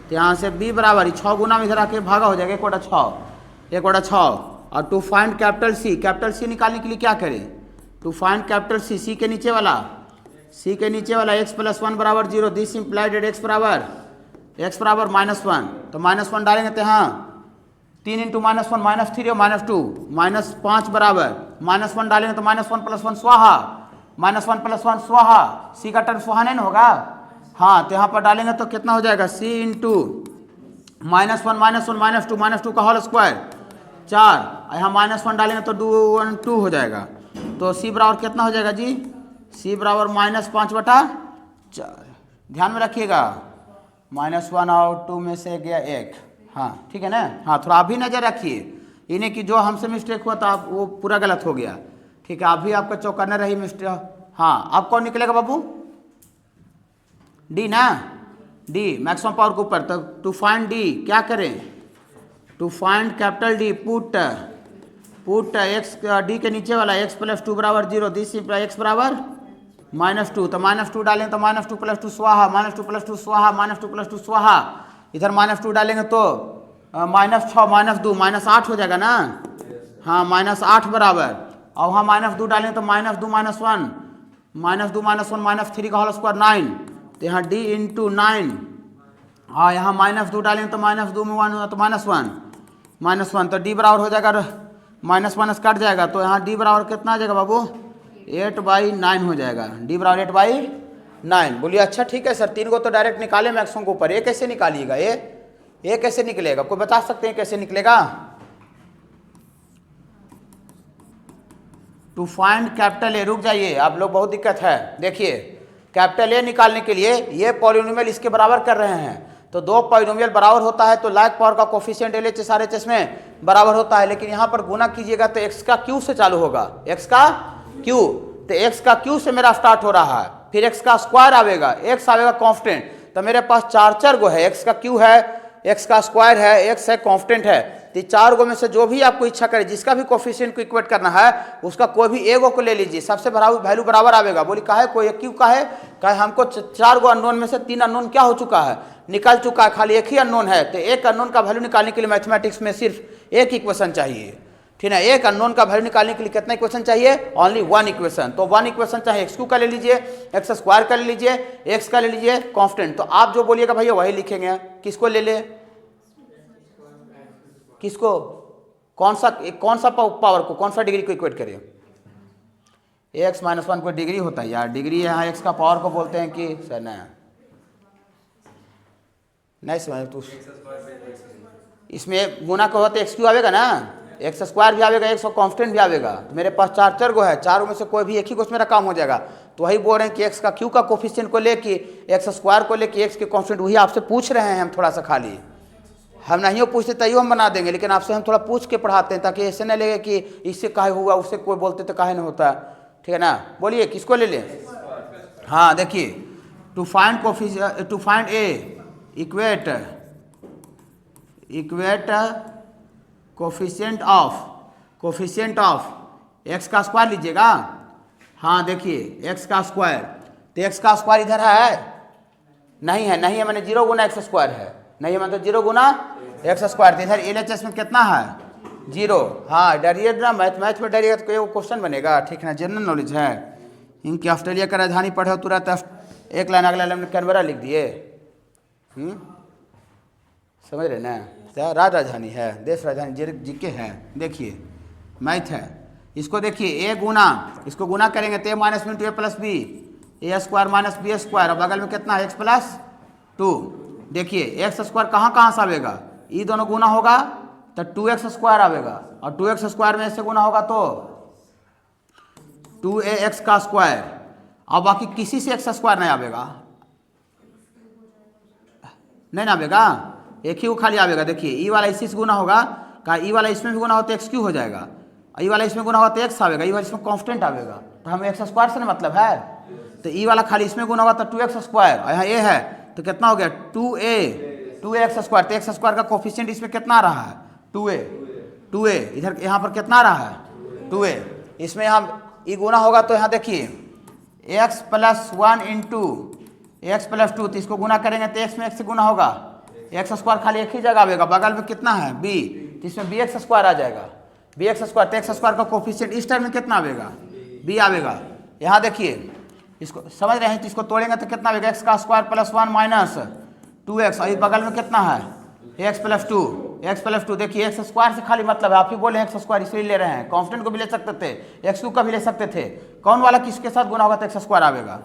तो यहाँ से b बराबर 6 गुना में इधर आके भागा हो जाएगा, 1 बटा 6। और टू फाइंड कैपिटल सी निकालने के लिए क्या करें, टू फाइंड कैपिटल सी के नीचे वाला x प्लस वन बराबर 0, दिस इम्प्लाइड x बराबर -1, तो -1 डालेंगे तो यहाँ 3 × -1 -3 और -2 -5 बराबर -1 डालेंगे तो -1 + 1 स्वाहा, -1 + 1 स्वाहा, सी का टर्म स्वाहा नहीं होगा। हाँ तो यहाँ पर डालेंगे तो कितना हो जाएगा, c इंटू -1 -2 का होल स्क्वायर 4, यहाँ -1 डालेंगे तो 2 हो जाएगा। तो c बराबर कितना हो जाएगा जी, c बराबर -5/4। ध्यान में रखिएगा, -1 और 2 में से गया 1। हाँ ठीक है ना। हाँ थोड़ा आप भी नज़र रखिए, इन्हें कि जो हमसे मिस्टेक हुआ था आप वो पूरा गलत हो गया, ठीक है। आप भी आपका चौकन्ना रही मिस्टेक। हाँ अब कौन निकलेगा बाबू, डी ना, डी मैक्सिमम पावर के ऊपर। तो टू फाइंड डी क्या करें, to find capital D put x D के नीचे वाला x + 2 बराबर 0, दिस x बराबर -2, तो -2 डालेंगे तो -2 + 2 स्वाहा, -2 + 2 स्वाहा, -2 + 2 स्वाहा, इधर -2 डालेंगे तो -6 -2 -8 हो जाएगा ना। हाँ -8 बराबर, और वहाँ -2 डालेंगे तो -2 -1 -3 का होल स्क्वायर 9, तो यहाँ d इंटू 9। हाँ यहाँ -2 डालेंगे तो -2 में 1 तो -1, तो d बराबर हो जाएगा -1 कट जाएगा, तो यहाँ d बराबर कितना आ जाएगा बाबू, 8/9 हो जाएगा, d बराबर 8/9। बोलिए अच्छा ठीक है सर, 3 को तो डायरेक्ट निकाले मैक्सिमम के ऊपर, ये कैसे निकालिएगा, ये कैसे निकलेगा, कोई बता सकते हैं कैसे निकलेगा। टू फाइंड कैपिटल ए, रुक जाइए आप लोग, बहुत दिक्कत है। देखिए कैपिटल ए निकालने के लिए ये पॉलिनोमियल इसके बराबर कर रहे हैं, तो 2 पॉलिनोमियल बराबर होता है तो लाइक पावर का कोफिशिएंट LHS RHS में बराबर होता है, लेकिन यहाँ पर गुना कीजिएगा तो x का q से चालू होगा, x का q, तो x का q से मेरा स्टार्ट हो रहा है, फिर x का स्क्वायर आवेगा, x आवेगा कांस्टेंट, तो मेरे पास 4 गो है, x का q है, x का स्क्वायर है, x है कांस्टेंट है, तो चार गो में से जो भी आपको इच्छा करे, जिसका भी कोफिशिएंट को इक्वेट करना है उसका कोई भी एगो को ले लीजिए, सबसे बड़ा वैल्यू बराबर आवेगा। बोली काहे, कोई क्यों काहे, हमको चार गो अननोन में से तीन अननोन क्या हो चुका है, निकल चुका है, खाली एक ही अननोन है। तो एक अननोन का वैल्यू निकालने के लिए मैथमेटिक्स में सिर्फ एक इक्वेशन चाहिए, ठीक है। एक अननोन का वैल्यू निकालने के लिए कितना इक्वेशन चाहिए, ओनली वन इक्वेशन। तो वन इक्वेशन चाहे एक्स क्यू का ले लीजिए, एक्स स्क्वायर का ले लीजिए, एक्स का ले लीजिए कांस्टेंट। तो आप जो बोलिएगा भैया वही लिखेंगे। किसको ले ले, किसको, कौन सा पावर को, कौन सा डिग्री को इक्वेट करें। एक्स माइनस वन कोई डिग्री होता है यार, डिग्री यहाँ एक्स का पावर को बोलते हैं कि सर नहीं समझ तू, इसमें गुना को होते एक्स क्यू आवेगा ना, एक्स स्क्वायर भी आवेगा, एक्स कांस्टेंट भी आवेगा। तो मेरे पास चार गो है, चारों में से कोई भी एक ही कुछ मेरा काम हो जाएगा। तो वही बोल रहे हैं कि एक्स का क्यू का कोफिशिएंट को लेके, एक्स स्क्वायर को लेके, एक्स के कांस्टेंट, वही आपसे पूछ रहे हैं हम थोड़ा सा। खाली हम नहीं पूछते तैयो हम बना देंगे, लेकिन आपसे हम थोड़ा पूछ के पढ़ाते हैं ताकि ऐसे न लगे कि इससे काहे हुआ, उससे कोई बोलते तो काहे नहीं होता, ठीक है ना। बोलिए किसको ले लें। हाँ देखिए, to find A equate coefficient of x का स्क्वायर लीजिएगा। हाँ देखिए एक्स का स्क्वायर, तो एक्स का स्क्वायर इधर है, नहीं है मैंने 0 गुना एक्स स्क्वायर है, नहीं है मतलब 0 गुना एक्स स्क्वायर। तो इधर LHS में कितना है, 0। हाँ डरिए ना, मैथ में डरिएगा तो कोई क्वेश्चन बनेगा, ठीक है। जनरल नॉलेज है। इनकी ऑस्ट्रेलिया का राजधानी पढ़े हो तुरंत एक लाइन अगला लाइन कैनबरा लिख दिए, समझ रहे ना। राजधानी है, देश राजधानी जीके है। देखिए मैथ है, इसको देखिए ए गुना, इसको गुना करेंगे तो ए माइनस बी इंटू ए प्लस बी, ए स्क्वायर माइनस बी स्क्वायर, और बगल में कितना है एक्स प्लस 2। देखिए एक्स स्क्वायर कहाँ से आवेगा, ये दोनों गुना होगा तो 2x स्क्वायर आवेगा, और 2x स्क्वायर में ऐसे गुना होगा तो 2ax का स्क्वायर, और बाकी किसी से एक्स स्क्वायर नहीं आवेगा, नहीं ना आवेगा, एक ही वो खाली आवेगा। देखिए ई वाला इसी से गुना होगा, का ई वाला इसमें भी गुना होता है एक्स क्यू हो जाएगा, ई वाला इसमें गुना होगा तो एक्स आवेगा, ई वाला इसमें कांस्टेंट आवेगा, तो हमें एक्स स्क्वायर से ना मतलब है। तो ई वाला खाली इसमें गुना होगा तो 2x स्क्वायर, और यहाँ ए है तो कितना हो गया 2x स्क्वायर। तो एक्स स्क्वायर का कोफिशिएंट इसमें कितना आ रहा है 2a, इधर यहाँ पर कितना आ रहा है 2a। इसमें यहाँ ई गुना होगा तो यहाँ देखिए x plus 1 into x plus 2, तो इसको गुना करेंगे तो x में x से गुना होगा, एक्स स्क्वायर खाली एक ही जगह आवेगा, बगल में कितना है b, तो इसमें bx स्क्वायर आ जाएगा, bx स्क्वायर। तो एक्स स्क्वायर का कोफिशिएंट इस टर्म में कितना आवेगा, b आवेगा। यहाँ देखिए इसको समझ रहे हैं, तो इसको तोड़ेंगे तो कितना आवेगा, एक्स का स्क्वायर प्लस 1 माइनस 2x, और इस बगल में कितना है एक्स प्लस 2। देखिए एक्स स्क्वायर से खाली मतलब है, आप ही बोले एक्स स्क्वायर इसलिए ले रहे हैं, कांस्टेंट को भी ले सकते थे, एक्स क्यू का भी ले सकते थे, कौन वाला किसके साथ गुना होगा तो एक्स स्क्वायर आवेगा।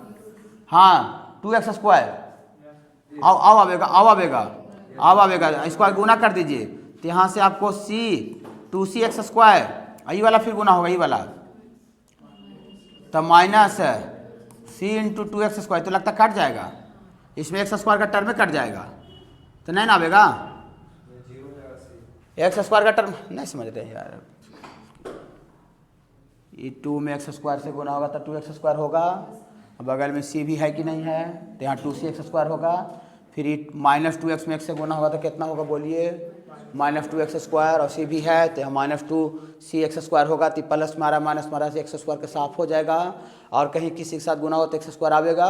हाँ 2x स्क्वायर अब आवेगा, इसको गुना कर दीजिए, तो यहाँ से आपको c स्क्वायर, ये वाला फिर गुना होगा, ये वाला तो minus c into 2x square, तो लगता कट जाएगा, इसमें एक्स स्क्वायर का टर्म में कट जाएगा, तो नहीं ना आवेगा, एक्स स्क्वायर का टर्म नहीं समझ रहे यार। ये 2 में एक्स स्क्वायर से गुना होगा तो 2x स्क्वायर होगा, बगल में c भी है कि नहीं है, तो यहाँ 2c स्क्वायर होगा, फिर ये माइनस 2x में x से गुना होगा तो कितना होगा बोलिए, माइनस 2x स्क्वायर, और c भी है तो यहाँ माइनस 2c स्क्वायर होगा, तो प्लस मारा माइनस मारा से एक्स स्क्वायर के साफ हो जाएगा। और कहीं किसी के साथ गुना हो तो एक्स स्क्वायर आवेगा,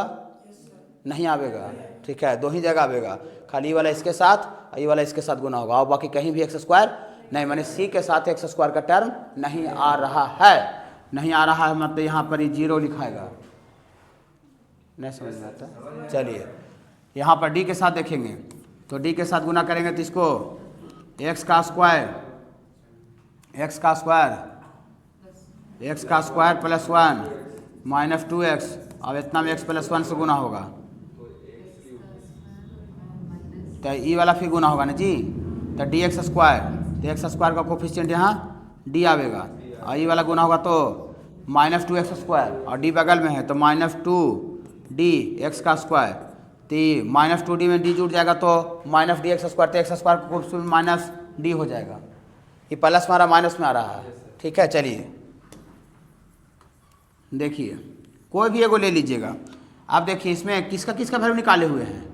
नहीं आवेगा, ठीक है, दो ही जगह आवेगा, खाली वाला इसके साथ, ये वाला इसके साथ गुना होगा, और बाकी कहीं भी एक्स स्क्वायर नहीं, माने c के साथ एक्स स्क्वायर का टर्म नहीं आ रहा है, मतलब यहाँ पर ये 0 लिखाएगा, नहीं समझ में आता। चलिए यहाँ पर d के साथ देखेंगे, तो d के साथ गुना करेंगे तो इसको x का स्क्वायर प्लस 1 माइनस 2x, अब इतना में x प्लस 1 से गुना होगा, तो ई वाला फिर गुना होगा ना जी, तो dx स्क्वायर, तो एक्स स्क्वायर का कोफिशिएंट यहाँ d आवेगा, और ई वाला गुना होगा तो माइनस 2x स्क्वायर, और d बगल में है तो माइनस 2d x का स्क्वायर, तो माइनस 2d में d जुड़ जाएगा तो माइनस dx स्क्वायर, तो एक्स स्क्वायर का कोफिशिएंट माइनस d हो जाएगा, ये प्लस मारा माइनस में आ रहा है, ठीक है। चलिए देखिए कोई भी एगो ले लीजिएगा, आप देखिए इसमें किसका वैल्यू निकाले हुए हैं,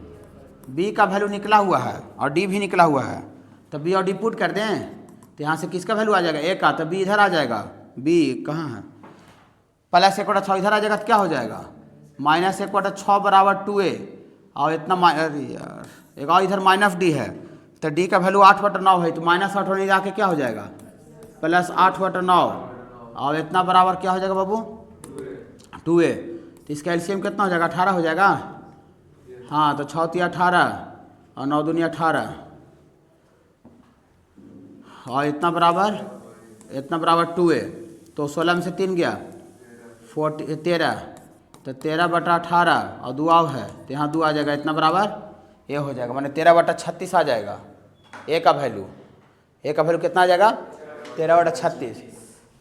b का वैल्यू निकला हुआ है और d भी निकला हुआ है, तो b और d पुट कर दें, तो यहाँ से किसका वैल्यू आ जाएगा, ए का, तो बी इधर आ जाएगा, बी कहाँ है, प्लस 1/6 इधर आ जाएगा तो क्या हो जाएगा, माइनस 1/6 बराबर 2a, और इतना अरे यार एक और इधर माइनस डी है, तो डी का वैल्यू 8/9 है, तो माइनस 8 होने जाके क्या हो जाएगा, प्लस 8/9, और इतना बराबर क्या हो जाएगा बाबू, 2a। तो इसका एलसीएम कितना हो जाएगा, 18 हो जाएगा। हाँ तो 6 3 18 और 9 दूनी 18, और इतना बराबर 2a, तो 16 में से 3 गया 13, तो 13/18 और 2 है, तो यहाँ 2 आ जाएगा, इतना बराबर ये हो जाएगा, माने 13/36 आ जाएगा ए का वैल्यू। ए का वैल्यू कितना आ जाएगा, 13/36।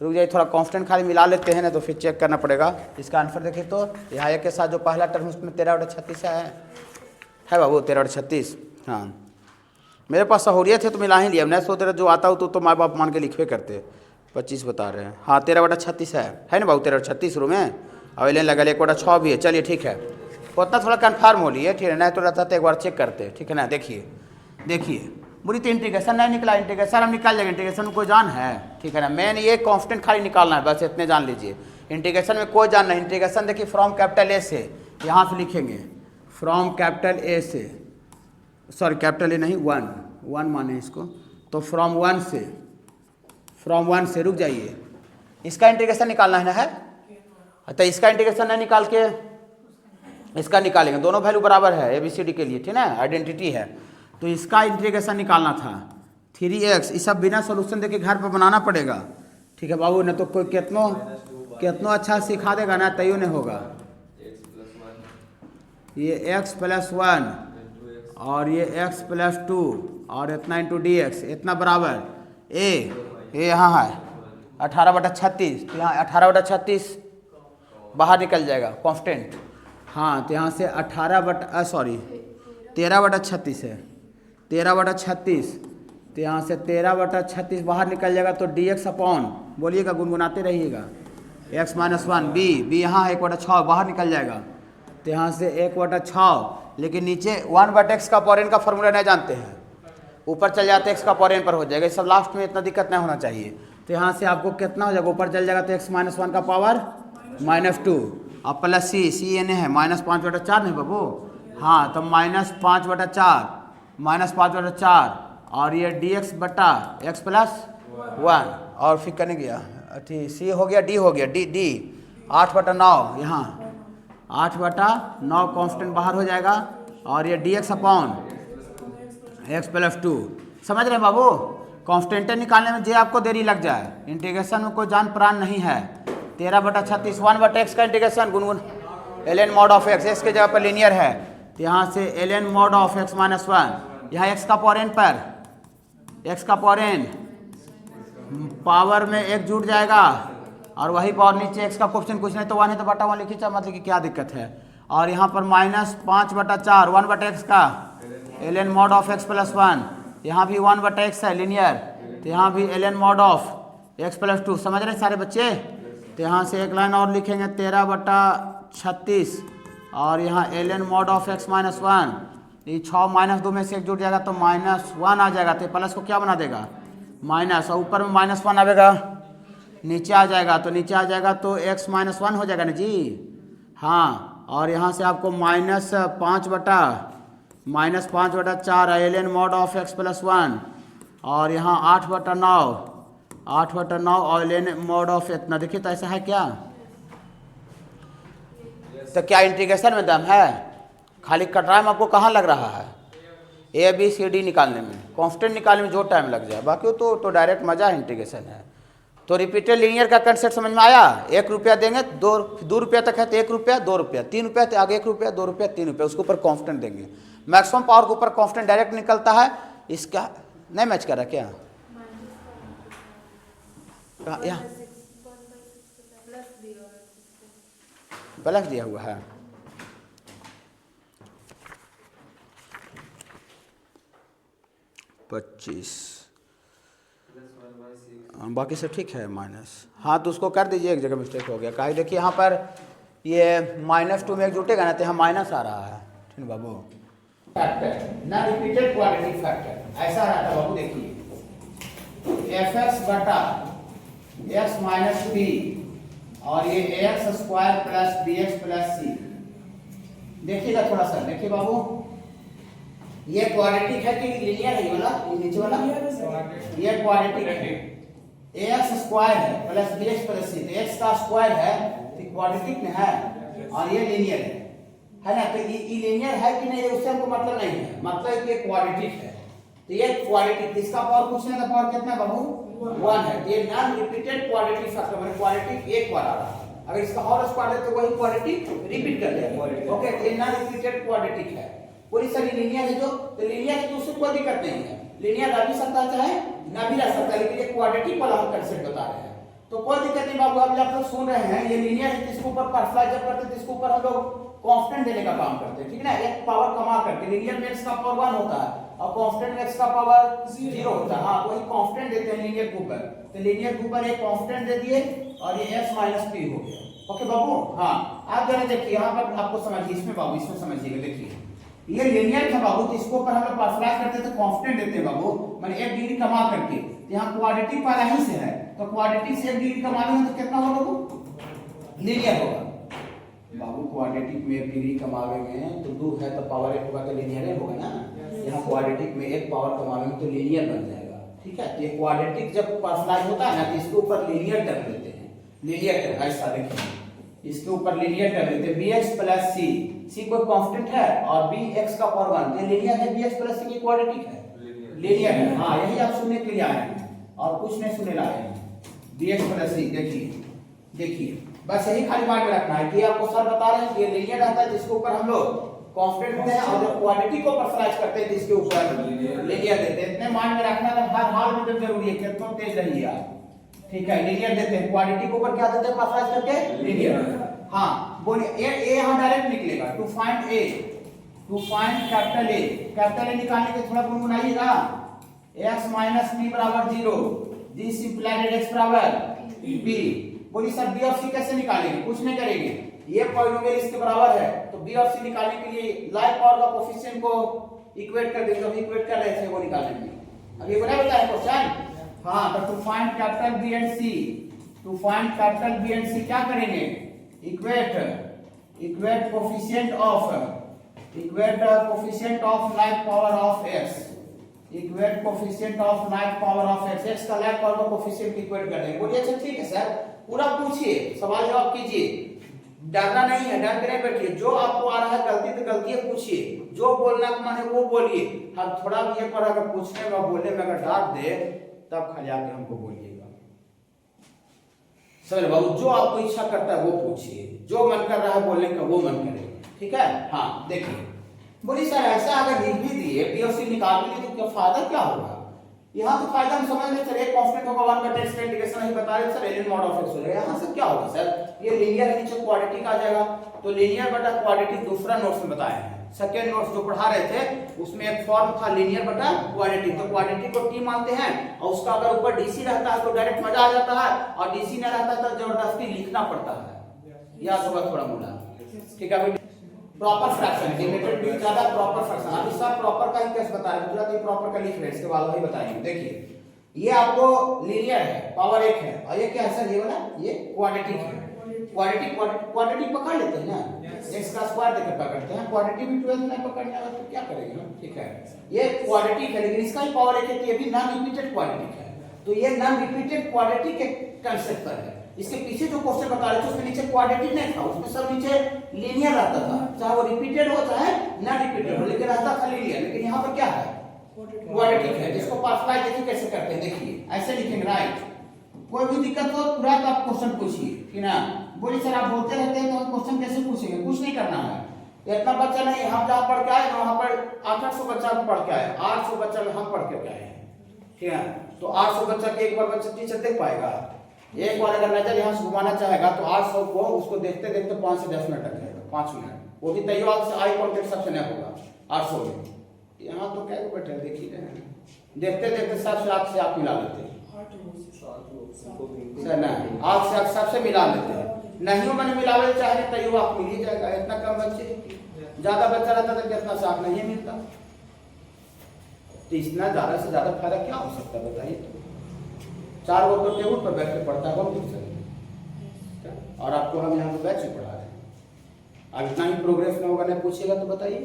रुक जाइए थोड़ा कांस्टेंट खाली मिला लेते हैं ना, तो फिर चेक करना पड़ेगा। इसका आंसर देखिए तो यहाँ ए के साथ जो पहला टर्म उसमें 13/36 है बाबू, 13/36। हाँ मेरे पास सहूलियत है तो मिला ही लिया, नहीं सोच रहे जो आता हो तो माँ बाप मान के लिखवे करते। 25 बता रहे हैं, हाँ 13/36 है ना बाबू, 13/36 रो में, और एलेन लगा 1/6 भी है। चलिए ठीक है, उतना थोड़ा कन्फर्म हो लिए, ठीक है, नहीं तो रहता तो एक बार चेक करते, ठीक है ना। देखिए बुरी तो इंटीग्रेशन नहीं निकला, इंटीग्रेशन हम निकाल जाएंगे, इंटीग्रेशन में कोई जान है, ठीक है ना। मेन ये कांस्टेंट खाली निकालना है, बस इतने जान लीजिए, इंटीग्रेशन में कोई जान नहीं। इंटीग्रेशन देखिए फ्रॉम कैपिटल ए से, यहाँ से लिखेंगे फ्रॉम कैपिटल ए से, सॉरी कैपिटल ए नहीं, वन माने इसको, तो फ्रॉम वन से रुक जाइए, इसका इंटीग्रेशन निकालना है ना, है तो इसका इंटीग्रेशन नहीं निकाल के इसका निकालेंगे, दोनों वैल्यू बराबर है ABCD के लिए, ठीक है, आइडेंटिटी है। तो इसका इंटीग्रेशन निकालना था 3x, ये सब बिना सोल्यूशन देके घर पर बनाना पड़ेगा, ठीक है बाबू, न तो कोई कितनो अच्छा सिखा देगा ना तैयो नहीं होगा। ये x+1 और ये x+2 और इतना इंटू dx, इतना बराबर ये यहाँ है 18/36, तो यहाँ 18/36 बाहर निकल जाएगा कांस्टेंट। हाँ तो यहाँ से 13/36 है, 13/36, तो यहाँ से 13/36 बाहर निकल जाएगा, तो dx अपॉन, बोलिएगा गुनगुनाते रहिएगा, x-1 b यहाँ 1/6 बाहर निकल जाएगा, तो यहाँ से 1/6, लेकिन नीचे 1/x का पावर n का फॉर्मूला नहीं जानते हैं, ऊपर चल जाते हैं x का पावर n पर हो जाएगा, सब लास्ट में इतना दिक्कत नहीं होना चाहिए। तो यहाँ से आपको कितना हो जाएगा, ऊपर चल जाएगा तो x-1 का पावर -2 और प्लस सी एन है -5/4 नहीं बाबू, हाँ तो -5/4 और ये dx/x+1 और फिर करने गया, ठीक सी हो गया, डी हो गया, डी 8/9, यहाँ 8/9 कांस्टेंट बाहर हो जाएगा, और ये dx अपॉन x+2, समझ रहे हैं बाबू। कांस्टेंट निकालने में जे आपको देरी लग जाए, इंटीग्रेशन में कोई जान प्राण नहीं है। 13/36 1/x का integration Gungun ln mod of x, x के जगह पर लीनियर है, तो यहाँ से ln mod ऑफ x-1, यहाँ x का पावर n पर, x का पावर n पावर में 1 जुड़ जाएगा, और वही पावर नीचे x का कोफ्फिशिएंट कुछ नहीं तो 1 है तो बटा 1 लिखी, मतलब कि क्या दिक्कत है। और यहाँ पर -5/4 1/x का ln mod ऑफ x+1, यहाँ भी 1/x है लीनियर, तो यहाँ भी ln mod ऑफ x+2, समझ रहे सारे बच्चे। तो यहाँ से एक लाइन और लिखेंगे 13/36, और यहाँ ln mod ऑफ x-1, ये 6 -2 में से 1 जुड़ जाएगा तो -1 आ जाएगा, तो प्लस को क्या बना देगा माइनस, और ऊपर में -1 आएगा, नीचे आ जाएगा, तो नीचे आ जाएगा तो x-1 हो जाएगा ना जी। हाँ और यहाँ से आपको -5/4 ln mod ऑफ x+1, और यहाँ 8/9 और ln mod ऑफ इतना, देखिए तो ऐसा है क्या, तो क्या इंटीग्रेशन में दम है, खाली कटराई में आपको कहाँ लग रहा है, ABCD निकालने में, कांस्टेंट निकालने में जो टाइम लग जाए, बाकी तो डायरेक्ट मजा है, इंटीग्रेशन है। तो रिपीटेड लीनियर का कंसेप्ट समझ में आया। 1 रुपया देंगे, 2 रुपया तक है तो 1 रुपया 2 रुपया, 3 रुपया तो आगे 1 रुपया 2 रुपया 3 रुपया, उसके ऊपर कांस्टेंट देंगे। मैक्सिमम पावर के ऊपर कांस्टेंट डायरेक्ट निकलता है। इसका नहीं मैच कर रहा क्या, यहाँ प्लस दिया हुआ है, बाकी सब ठीक है माइनस, हाँ तो उसको कर दीजिए, एक जगह मिस्टेक हो गया, काहे देखिए यहाँ पर ये -2 में एक जुटेगा ना तो यहाँ माइनस आ रहा है, ठीक बाबू, फैक्टर ना रिपीटेड क्वाड्रेटिक फैक्टर ऐसा रहता है बाबू, देखिए एफ एक्स बटा एक्स माइनस पी और ये X square plus B X plus C. देखिएगा थोड़ा सा, देखिए बाबू, ये क्वाड्रेटिक है कि लीनियर है? ये वाला, ये नीचे वाला ये क्वाड्रेटिक है। एक्स स्क्वायर है प्लस बी एक्स प्लस सी, तो एक्स का स्क्वायर है तो क्वाड्रेटिक में है और ये लीनियर है ना? तो ये लीनियर है कि नहीं उससे हमको मतलब नहीं है, मतलब ये क्वाड्रेटिक है। तो ये क्वाड्रेटिक, इसका पावर पूछने का पावर कितना है बाबू? 1 है। ये नॉन रिपीटेड क्वाड्रेटिक फैक्टर, मतलब क्वाड्रेटिक एक बार आ रहा है। अगर इसका और स्क्वायर है तो वही क्वाड्रेटिक रिपीट कर देगा। ओके, ये नॉन रिपीटेड क्वाड्रेटिक है। पूरी सारी लीनियर है जो, तो लीनियर है तो उससे कोई दिक्कत नहीं है, लीनियर रह भी सकता है चाहे ना भी रह सकता है, लेकिन ये क्वाड्रेटिक वाला हम कंसेप्ट बता रहे हैं तो कोई दिक्कत नहीं बाबू। अभी आप लोग सुन रहे हैं ये लीनियर है, जिसके ऊपर पार्शलाइज जब करते हैं जिसके ऊपर हम लोग कांस्टेंट देने का काम करते हैं, ठीक है ना? एक पावर कमा करके लीनियर में x का पावर 1 होता है और कांस्टेंट में x का पावर 0 होता है। हां, वही कांस्टेंट देते हैं लीनियर के ऊपर, तो लीनियर के ऊपर एक कांस्टेंट दे दिए और ये x p हो गया। ओके बाबू, हां आप जरा देखिए यहां पर आपको समझिए, इसमें बाबू इसमें समझिएगा। देखिए ये लीनियर था बाबू, तो इसको ऊपर हम लोग पार्शलाइज करते थे कांस्टेंट देते हैं बाबू, माने 1 डिग्री कमा करके। तो यहां क्वाड्रेटिक वाला ही से है, तो क्वाड्रेटिक से 1 डिग्री कमाएंगे तो कितना होगा बाबू? लीनियर होगा बाबू। क्वाड्रेटिक में 1 डिग्री कमावेंगे तो 2 है तो पावर 1 होगा तो लीनियर होगा ना। यहां क्वाड्रेटिक में 1 पावर कमावेंगे तो लीनियर बन जाएगा, ठीक है? तो ये क्वाड्रेटिक जब पार्शलाइज होता है ना तो इसके ऊपर लीनियर टर्म लेते हैं, लीनियर टर्म ऐसा देखिए, इसके ऊपर लीनियर टर्म लेते हैं bx प्लस c, c कोई कांस्टेंट है और bx का पावर 1, ये लीनियर है, bx प्लस c की क्वाड्रेटिक है, लीनियर है। हां, यही आप सुनने के लिए आए हैं और कुछ नहीं सुने लाए हैं। bx प्लस c देखिए, देखिए बस यही खाली माइंड में रखना है कि आपको सर बता रहे हैं कि ये लीनियर रहता है जिसके ऊपर हम लोग कांस्टेंट देते हैं और जब क्वाड्रेटिक को पार्शलाइज करते हैं जिसके ऊपर लीनियर देते हैं। इतने माइंड में रखना है, हर हाल में जरूरी है, कितना तेज रहिए आप, ठीक है? लीनियर देते हैं, क्वाड्रेटिक के ऊपर क्या देते हैं पार्शलाइज करके? लीनियर। हां बोलिए, ए यहां डायरेक्ट निकलेगा। To find A, to find capital A, capital A निकालने के थोड़ा गुनगुनाइएगा। x - p = 0, g simplified x = b। बोलिए सर b और c कैसे निकालेंगे? कुछ नहीं करेंगे, ये पॉलिनोमियल इसके बराबर है तो b और c निकालने के लिए लाइक पावर का कोफिशिएंट को इक्वेट कर देंगे, जो इक्वेट कर रहे थे वो निकालने के लिए। अब ये बना बताया क्वेश्चन। हां, तो to find capital b and c, to find capital b and c क्या करेंगे? Equate coefficient of like power of x, equate coefficient of like power of x, x का लाइक पावर का कोफिशिएंट इक्वेट कर देंगे। बोलिए अच्छा ठीक है सर, पूरा पूछिए, सवाल जवाब कीजिए, डरना नहीं है, डर के नहीं बैठिए। जो आपको आ रहा है गलती तो गलती है, पूछिए, जो बोलना का मन है वो बोलिए। हम थोड़ा भी ये पर अगर पूछने में बोलने में अगर डांट दे तब खाली आके हमको बोलिएगा, समझ बाबू? जो आपको इच्छा करता है वो पूछिए, जो मन कर रहा है बोलने का वो मन करे, ठीक है? हां देखिए, बोलिए सर ऐसा अगर लिख भी दिए b और c निकाल लिए तो क्या फायदा क्या होगा? यहाँ तो फायदा हम समझ लें सर, एक कांस्टेंट होगा 1 का टेस्ट का इंटीग्रेशन नहीं बता रहे sir, ln mod of x हो जाएगा। यहाँ से क्या होगा सर? ये लीनियर है, नीचे क्वाड्रेटिक आ जाएगा, तो लीनियर बटा क्वाड्रेटिक दूसरा नोट्स में बताया है, सेकंड नोट्स जो पढ़ा रहे थे उसमें एक फॉर्म था लीनियर बटा क्वाड्रेटिक, तो क्वाड्रेटिक को t मानते हैं और उसका अगर ऊपर dc रहता है तो डायरेक्ट मजा आ जाता है और dc न रहता तो जबरदस्ती लिखना पड़ता है, याद होगा थोड़ा मोड़ा, ठीक है? प्रॉपर फ्रैक्शन, लिमिटेड भी ज्यादा प्रॉपर फ्रैक्शन। अभी सब प्रॉपर का ही केस बता रहे हैं, दूसरा तो प्रॉपर का लिख रहे हैं, इसके बाद वही बताएंगे। देखिए ये आपको लीनियर है, पावर 1 है और ये क्या है सर? ये वाला ये क्वाड्रेटिक है, क्वाड्रेटिक पकड़ लेते हैं ना, x का स्क्वायर देकर पकड़ते हैं, क्वाड्रेटिक भी 12 में पकड़ने वाला तो क्या करेंगे ना, ठीक है? ये क्वाड्रेटिक है लेकिन इसका ही पावर 1 है, तो ये भी नॉन रिपीटेड क्वाड्रेटिक है, तो ये नॉन रिपीटेड क्वाड्रेटिक के कांसेप्ट पर है। इसके पीछे जो क्वेश्चन बता रहे थे उसमें नीचे क्वाड्रेटिक नहीं था, उसमें सब नीचे लीनियर रहता था, चाहे वो रिपीटेड हो चाहे नॉन रिपीटेड हो, लेकिन रहता था लीनियर। लेकिन यहाँ पर क्या है? क्वाड्रेटिक है, जिसको पार्शलाइज देखिए कैसे करते हैं, देखिए ऐसे लिखेंगे, राइट? कोई भी दिक्कत हो तुरंत आप क्वेश्चन पूछिए, ठीक ना? बोलिए सर आप बोलते रहते हैं तो हम क्वेश्चन कैसे पूछेंगे? कुछ नहीं करना है, इतना बच्चा नहीं, हम जहाँ पढ़ के आए वहाँ पर 800 बच्चा पढ़ के आए, 800 बच्चा में हम पढ़ के आए हैं, ठीक है? तो 800 बच्चा के एक बार बच्चा टीचर देख पाएगा? एक बार अगर नजर यहाँ से घुमाना चाहेगा तो 800 को उसको देखते देखते 5 से 10 मिनट लग जाएगा, 5 मिनट, वो भी तैयार से आई कांटेक्ट सबसे नहीं होगा 800 में। यहाँ तो क्या बैठे देखिए, देखते देखते सब से आप मिला लेते हैं सर, नहीं आप से सबसे मिला लेते हैं, नहीं मैंने मिलावे चाहे तैयो आप मिल ही जाएगा। इतना कम बच्चे, ज्यादा बच्चा रहता तो कितना साफ नहीं मिलता, तो इतना ज्यादा से ज्यादा फायदा क्या हो सकता है बताइए? 4 गो तो टेबल पर बैठ के पढ़ता है बहुत कुछ, और आपको हम यहाँ पे बैच ही पढ़ा रहे हैं। अब इतना ही प्रोग्रेस में होगा, नहीं पूछिएगा तो बताइए,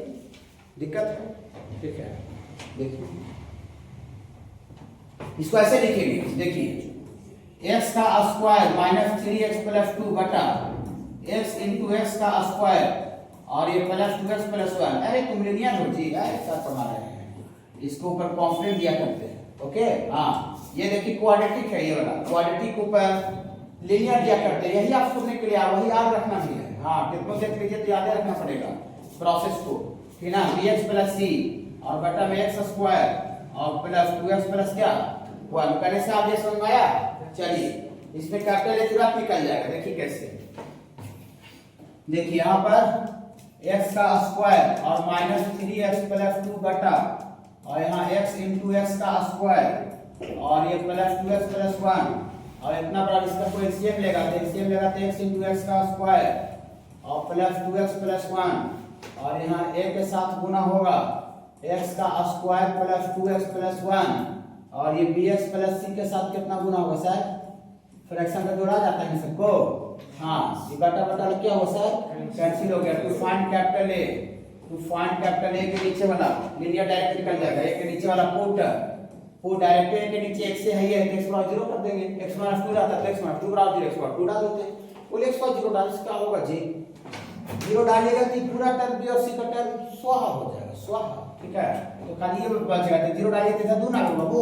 दिक्कत है? ठीक है, देखिए इसको ऐसे लिखेंगे, देखिए x का स्क्वायर माइनस 3x प्लस 2 बटा x इंटू एक्स का स्क्वायर और ये प्लस 2x प्लस 1। अरे तुम लिनियर हो जी, सर पढ़ा रहे हैं, इसको ऊपर कॉन्स्टेंट दिया करते हैं। ओके हाँ, ये देखिए क्वाड्रेटिक है, ये वाला क्वाड्रेटिक ऊपर लिनियर दिया करते हैं, यही आप सुनने के लिए वही याद रखना भी है। हाँ कितनों देख लीजिए तो याद रखना पड़ेगा प्रोसेस को, ठीक ना, bx प्लस c और बटा में x स्क्वायर और प्लस 2x प्लस क्या 1 करने से आप ये समझ आया। चलिए इसमें कैपिटल ए तुरंत निकल जाएगा, देखिए कैसे, देखिए यहाँ पर x का स्क्वायर और माइनस 3x प्लस 2 बटा और यहाँ x इंटू एक्स का स्क्वायर और ये प्लस 2x प्लस 1 और इतना बड़ा इसका कोई एलसीएम लेगा तो एलसीएम लेगा तो x इंटू एक्स का स्क्वायर और प्लस 2x प्लस 1 और यहाँ a के साथ गुना होगा x का स्क्वायर प्लस 2x प्लस 1 और ये bx प्लस c के साथ कितना गुना होगा सर, फ्रैक्शन का जोड़ा जाता है सबको। हाँ ये बटा बटा क्या हो सर, कैंसिल हो गया। To find capital A, to find capital A के नीचे वाला लिनियर डायरेक्ट निकल जाएगा, ए के नीचे वाला पुट डायरेक्ट ए के नीचे x से है ये x बराबर 0 कर देंगे, x माइनस 2 रहता है तो x माइनस 2 बराबर 0 x बराबर 2 डाल देते हैं, बोले x बराबर 0 डालने से क्या होगा जी, 0 डालिएगा तो पूरा टर्म b और c का टर्म स्वाहा हो जाएगा, स्वाहा। ठीक है, तो खाली ये बचेगा, तो 0 डालिए तो 2 ना लो बाबू,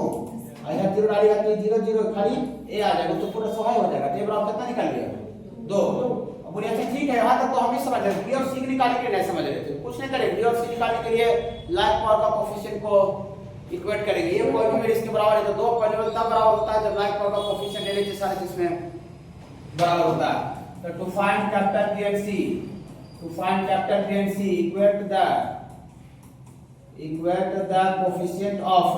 यहाँ 0 डालिएगा तो 0 0 खाली a आ जाएगा तो पूरा स्वाहा हो जाएगा। तो ये बराबर कितना निकल गया 2। अब बोलिए अच्छा ठीक है, यहाँ तक तो हम ही समझ रहे थे, b और c निकालने के लिए नहीं समझ रहे थे, कुछ नहीं करेंगे, b और c निकालने के लिए लाइक पावर का कोफिशिएंट को इक्वेट करेंगे, ये पॉलिनोमियल इसके बराबर है तो 2 पॉलिनोमियल तब बराबर होता है जब लाइक पावर का कोफिशिएंट ले लीजिए सारे जिसमें बराबर होता है। तो to find capital b and c, to find capital b and c equate the coefficient of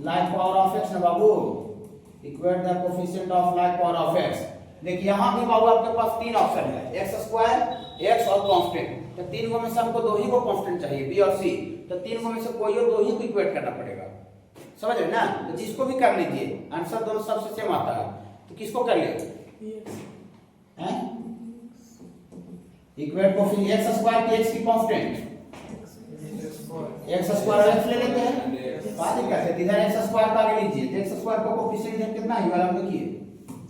like power of x ना बाबू, equate the coefficient of like power of x। देखिए यहाँ भी बाबू आपके पास 3 ऑप्शन है, x स्क्वायर, x और कांस्टेंट, तो 3 गो में से हमको 2 ही को कांस्टेंट चाहिए b और c, तो 3 गो में से कोई और 2 ही को इक्वेट करना पड़ेगा, समझ रहे ना। तो जिसको भी कर लीजिए आंसर दोनों सबसे सेम आता है, तो किसको कर लिए हैं, इक्वेट कोफिशिएंट x स्क्वायर की x की कांस्टेंट x स्क्वायर x ले लेते हैं, बात ही कैसे, इधर x स्क्वायर का आगे लीजिए तो x स्क्वायर का कोफिशिएंट कितना है वाला देखिए,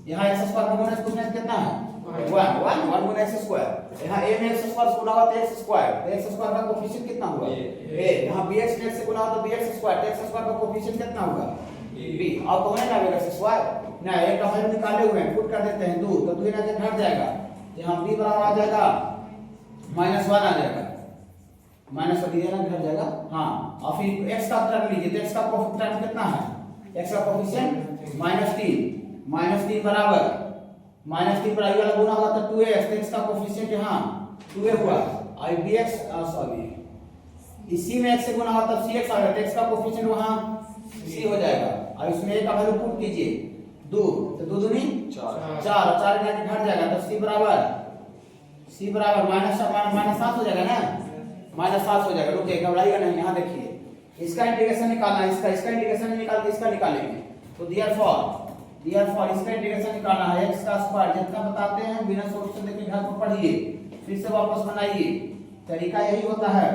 यहाँ x स्क्वायर का गुना कोफिशिएंट कितना है 1 गुना x स्क्वायर, यहाँ a में x स्क्वायर गुना हुआ तो x स्क्वायर, तो x स्क्वायर का कोफिशिएंट कितना हुआ a, यहाँ bx में x से गुना हुआ तो bx स्क्वायर, तो x स्क्वायर का कोफिशिएंट कितना होगा b। अब तो होने लगेगा x स्क्वायर ना, एक का वैल्यू निकाले हुए हैं, पुट कर देते हैं 2 तो 2 ना घट जाएगा, तो यहाँ b बराबर आ जाएगा -1 आ जाएगा, माइनस कर दीजिए ना घट जाएगा। हाँ और फिर x का टर्म लीजिए तो x का टर्म कितना है, x का कोफिशिएंट -3 बराबर -3 पर आई वाला गुना होगा तो 2x, तो x का कोफिशिएंट यहाँ 2a हुआ और bx सॉरी इसी में x से गुना होगा तब cx आ गया, तो x का कोफिशिएंट वहाँ c हो जाएगा और इसमें a का वैल्यू पुट कीजिए 2, तो 2 दूनी 4 4 घट जाएगा तो c बराबर -7 हो जाएगा ना, -7 हो जाएगा। रुकिए घबराइएगा नहीं, यहाँ देखिए इसका इंटीग्रेशन निकालना है, इसका इंटीग्रेशन निकाल के इसका निकालेंगे, तो देयरफॉर इसका इंटीग्रेशन निकालना है, x का स्क्वायर जितना बताते हैं बिना सॉल्यूशन देखे घर पर पढ़िए, फिर से वापस बनाइए, तरीका यही होता है,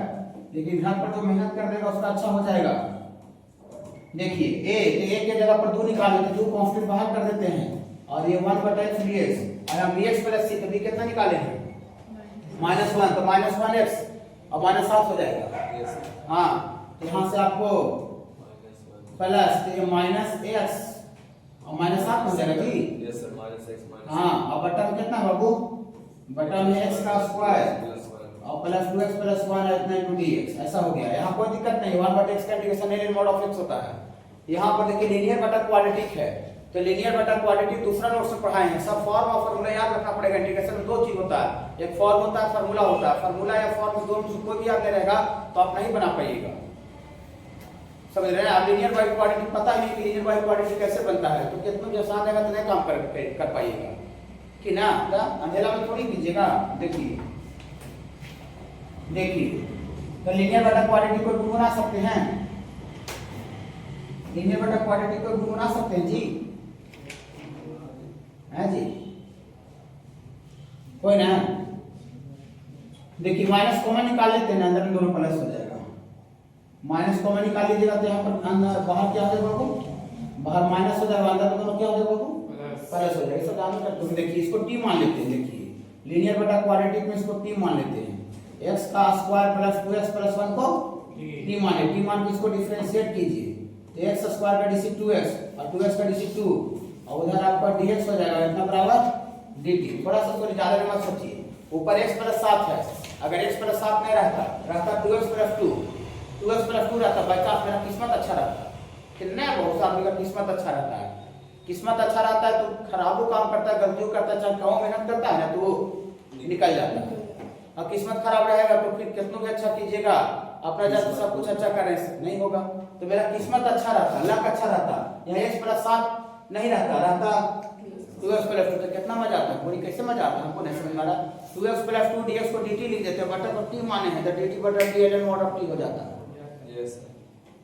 लेकिन घर पर जो मेहनत कर देगा उसका अच्छा हो जाएगा। देखिए a के जगह पर 2 निकाले तो 2 कांस्टेंट बाहर कर देते हैं और ये 1/x dx और हम bx प्लस c, तो b कितना निकाले हैं -1, तो -1x और -7 हो जाएगा। हाँ तो यहाँ से आपको प्लस तो ये -x और -7 हो जाएगा जी। यस सर, -x हाँ और बटा में कितना बाबू, बटा में x का स्क्वायर और प्लस 2x प्लस 1 इतना इनटू dx, ऐसा हो गया। यहाँ कोई दिक्कत नहीं, 1/x का integration linear mod of x होता है। यहाँ पर देखिए लिनियर बटा क्वाड्रेटिक है, तो लिनियर बटा क्वाड्रेटिक दूसरा नोट से पढ़ाए हैं, सब फॉर्म और फार्मूला याद रखना पड़ेगा। इंटीग्रेशन में 2 चीज होता है, एक फॉर्म होता है, फार्मूला होता है। फार्मूला या फॉर्म दोनों से कोई भी याद नहीं रहेगा तो आप नहीं बना पाइएगा, समझ रहे हैं। आप लिनियर बाय क्वाड्रेटिक पता ही नहीं कि लिनियर बाय क्वाड्रेटिक कैसे बनता है, तो कितना भी आसान रहेगा तो नहीं काम कर पाइएगा कि ना, अंधेरा में थोड़ी कीजिएगा। देखिए तो लिनियर बटा क्वाड्रेटिक को गुणा सकते हैं, लिनियर बटा क्वाड्रेटिक को गुणा सकते हैं जी। है जी, कोई ना। देखिए माइनस कॉमन निकाल लेते हैं, अंदर में दोनों प्लस हो जाएगा। माइनस कॉमन निकाल लीजिएगा तो यहाँ पर अंदर बाहर क्या हो जाएगा, बाहर माइनस हो जाएगा, अंदर में दोनों क्या हो जाएगा, प्लस हो जाएगा। इसको जानना करते हैं। देखिए इसको टी मान लेते हैं। देखिए लीनियर बटा क्वाड्रेटिक में इसको टी मान लेते हैं। x का स्क्वायर प्लस 2x प्लस 1 को टी माने। टी मान के इसको डिफरेंशिएट कीजिए तो x स्क्वायर का डीसी 2x और 2x का डीसी 2 और उधर आपका dx हो जाएगा इतना बराबर dt। थोड़ा सा थोड़ी ज्यादा मत सोचिए। ऊपर x प्लस 7 है, अगर x प्लस 7 नहीं रहता 2x प्लस 2, 2x प्लस 2 रहता, बच्चा मेरा किस्मत अच्छा रहता। कितना बहुत सा आदमी का किस्मत अच्छा रहता है। किस्मत अच्छा रहता है तो खराबो काम करता है, गलतियों करता है, चाहे कहो मेहनत करता है ना तो वो निकल जाता है। और किस्मत खराब रहेगा तो फिर कितनों भी अच्छा कीजिएगा, अपना जाते सब कुछ अच्छा करें नहीं होगा। तो मेरा किस्मत अच्छा रहता, लक अच्छा रहता, यहाँ x प्लस 7 नहीं रहता 2x प्लस 2, तो कितना मजा आता। पूरी कैसे मजा आता हमको नहीं समझ में आ रहा। 2x प्लस 2 dx को dt लिख देते हैं, बटा को t माने हैं तो dt बटा d ln mod of t हो जाता है।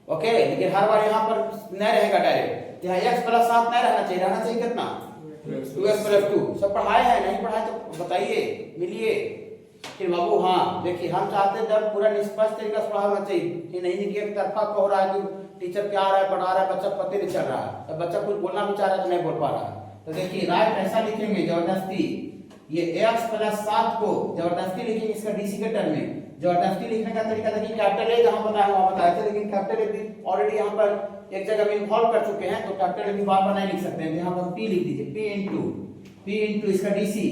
ओके, लेकिन हर बार यहाँ पर नहीं रहेगा डायरेक्ट, यहाँ x प्लस 7 नहीं रहना चाहिए। रहना चाहिए कितना, 2x प्लस 2। सब पढ़ाए हैं, नहीं पढ़ाए तो बताइए, मिलिए फिर बाबू। हाँ देखिए हम चाहते जब पूरा निष्पक्ष तरीका से पढ़ाना चाहिए, ये नहीं कि एक तरफा कह रहा है कि टीचर क्या आ रहा है पढ़ा रहा है, बच्चा पते नहीं चल रहा है, तब बच्चा कुछ बोलना भी चाह रहा है तो नहीं बोल पा रहा है। तो देखिए राइट ऐसा लिखेंगे जबरदस्ती, ये x प्लस 7 को जबरदस्ती लिखेंगे इसका डीसी के टर्म में। जबरदस्ती लिखने का तरीका देखिए कैपिटल ए जहां बताया वहां बताया थे, लेकिन कैपिटल ए ऑलरेडी यहाँ पर एक जगह में इन्वॉल्व कर चुके हैं तो कैपिटल ए की बार बार नहीं लिख सकते हैं। यहाँ पर p लिख दीजिए, p इंटू इसका डीसी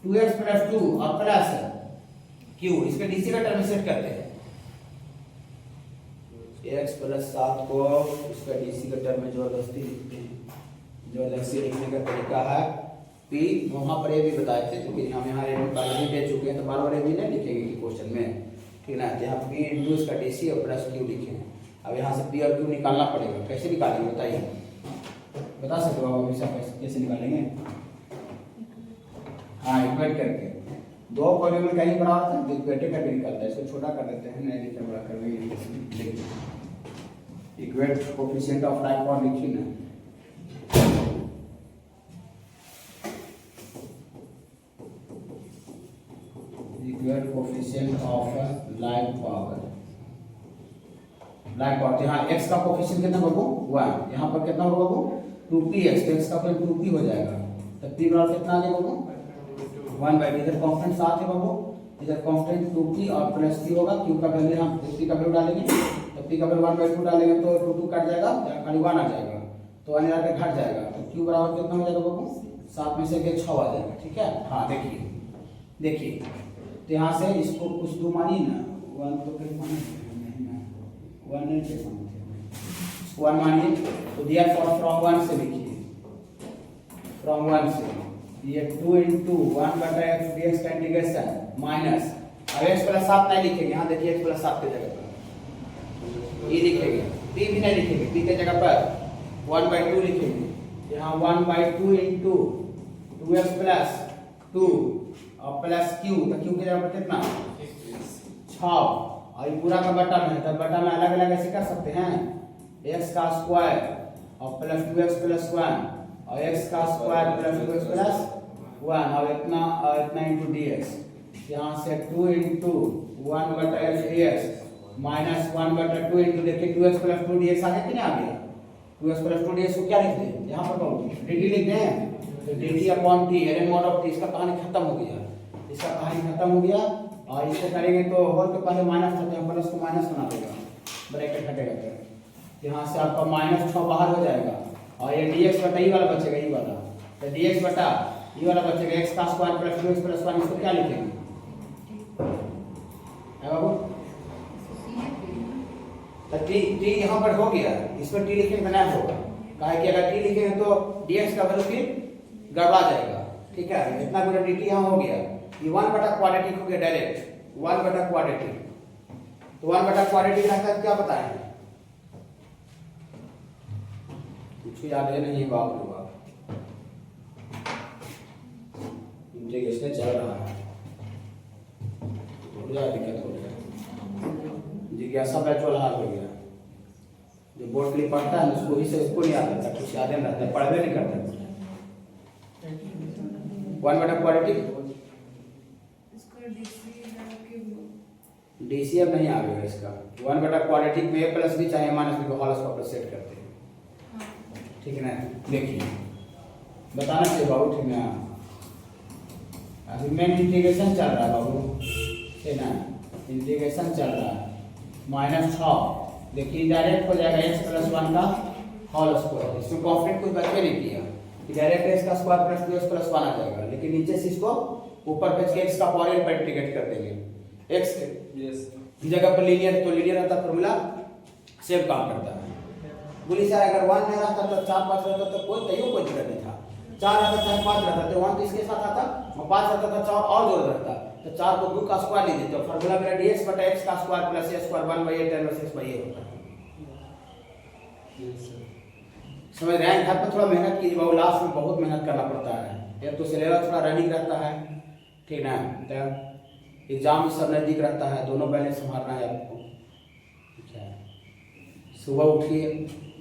2x प्लस 2 और प्लस q, इसके डीसी का टर्म सेट करते हैं। x प्लस 7 को इसका डीसी का टर्म में जबरदस्ती लिखते हैं। जबरदस्ती लिखने का तरीका है p, वहां पर ये भी बताए थे क्योंकि हम यहाँ पहले दे चुके हैं तो बार बार ये भी नहीं लिखेंगे कि क्वेश्चन में, ठीक ना। यहाँ p इंटू इसका डीसी और प्लस q लिखे। अब यहाँ से p और q निकालना पड़ेगा, कैसे निकालेंगे बताइए, बता सकते हो आप कैसे निकालेंगे। हाँ इक्वेट करके, दो पॉलीनोमियल का ही बराबर था, इक्वेट करके निकलता है। इसको छोटा कर देते हैं, नहीं लिखना बड़ा कर देंगे। Equate coefficient of like power लिखिए ना, equate coefficient of like power. Like power यहाँ x का कोएफिशिएंट कितना बाबू 1, यहाँ पर कितना होगा बाबू 2px, तो x का फिर 2p हो जाएगा। तो p बराबर कितना आ जाएगा बाबू 1/2। इधर कांस्टेंट 7 है बाबू, इधर कांस्टेंट 2p और प्लस p होगा। q का वैल्यू हम p का वैल्यू डालेंगे तो p का वैल्यू 1/2 डालेंगे तो 2 कट जाएगा, खाली 1 आ जाएगा, तो 1 जाकर घट जाएगा। तो q बराबर कितना हो जाएगा बाबू 7 में से 6 आ जाएगा, ठीक है। हाँ देखिए तो यहाँ से इसको कुछ दो मानिए ना, 1 तो कहीं मानिए नहीं ना, 1 नहीं थे इसको 1 मानिए तो दियर फ्रॉम 1 से लिखिए, फ्रॉम 1 से ये 2 इंटू 1 बटा x dx का इंटीग्रेशन माइनस, अब x प्लस 7 नहीं लिखेंगे। यहाँ देखिए x प्लस 7 की जगह पर e लिखेंगे, p भी नहीं लिखेंगे, p की जगह पर 1/2 लिखेंगे। यहाँ 1/2 इंटू 2x प्लस 2 और प्लस q, तो q की जगह पर कितना 6 और ये पूरा का बटा में, तो बटा में अलग अलग ऐसे कर सकते हैं, x का स्क्वायर और प्लस 2x प्लस 1 और x का स्क्वायर प्लस 2x प्लस 1 और इतना इंटू dx। यहाँ से 2 इंटू 1 बटा x dx माइनस 1 बटा 2 इंटू देखिए 2x प्लस 2 dx आगे कि नहीं आ गया, 2x प्लस 2 dx को क्या लिख दें यहाँ पर dt लिख दें, तो dt upon t ln mod of t। इसका कहानी खत्म हो गया, इसका कहानी खत्म हो गया। और इसे करेंगे तो होल के पहले माइनस करते हैं, प्लस को माइनस बना देगा, ब्रैकेट हटेगा, तो यहाँ से आपका -6 बाहर हो जाएगा और ये dx बटा ई वाला बचेगा, ई वाला, तो dx बटा ई वाला बचेगा x का स्क्वायर प्लस 2x प्लस 1। इसको क्या लिखेंगे है बाबू, तो t यहाँ पर हो गया, इसमें t लिखेंगे तो नहीं होगा, काहे कि अगर t लिखेंगे तो dx का वैल्यू फिर गड़बड़ा जाएगा, ठीक है। इतना पूरा dt यहाँ हो गया, ये 1 बटा क्वाड्रेटिक हो गया डायरेक्ट 1 बटा क्वाड्रेटिक, तो 1 बटा क्वाड्रेटिक रहता है क्या बताएं, कुछ याद है नहीं बाप रे बाप, इंटीग्रेशन चल रहा है, हो जाए दिक्कत हो गया, जिज्ञासा बैच वाला हाल हो गया। जो बोर्ड के लिए पढ़ता है उसको ही से उसको नहीं आता, कुछ याद नहीं रहता, पढ़वे नहीं करता। 1 बटा क्वाड्रेटिक डीसी अब नहीं आएगा इसका। 1 बटा क्वाड्रेटिक में ए प्लस बी चाहे माइनस बी को होल स्क्वायर पर सेट करते हैं, ठीक है ना। देखिए बताना चाहिए बाबू, ठीक है। अभी मेन इंटीग्रेशन चल रहा है बाबू, ठीक ना, इंटीग्रेशन चल रहा है। -6 देखिए डायरेक्ट हो जाएगा x प्लस 1 का होल स्क्वायर। इसमें कॉन्फिडेंट कुछ बच्चे नहीं किया कि डायरेक्ट x का स्क्वायर प्लस 2x प्लस 1 आ जाएगा, लेकिन नीचे से इसको ऊपर भेज के x का पावर n पर इंटीग्रेट कर देंगे। x की जगह पर लीनियर, तो लीनियर रहता फॉर्मूला सेम काम करता है। बोली सर अगर 1 नहीं रहता तो 4 5 रहता तो कोई दिक्कत नहीं था। 4 रहता चाहे 5 रहता तो 1 तो इसके साथ आता, 5 रहता तो 4 और जोड़ रहता, तो 4 को 2 का स्क्वायर ले देते, फॉर्मूला मेरा dx बटा x का square plus a square 1/8 tan versus x/a होता है। समझ रहे हैं? घर पर थोड़ा मेहनत कीजिए बाबू, लास्ट में बहुत मेहनत करना पड़ता है। एक तो सिलेबस थोड़ा रनिंग रहता है, ठीक ना, तो एग्जाम सब नजदीक रहता है, दोनों बैलेंस संभालना है आपको, ठीक है। सुबह उठिए,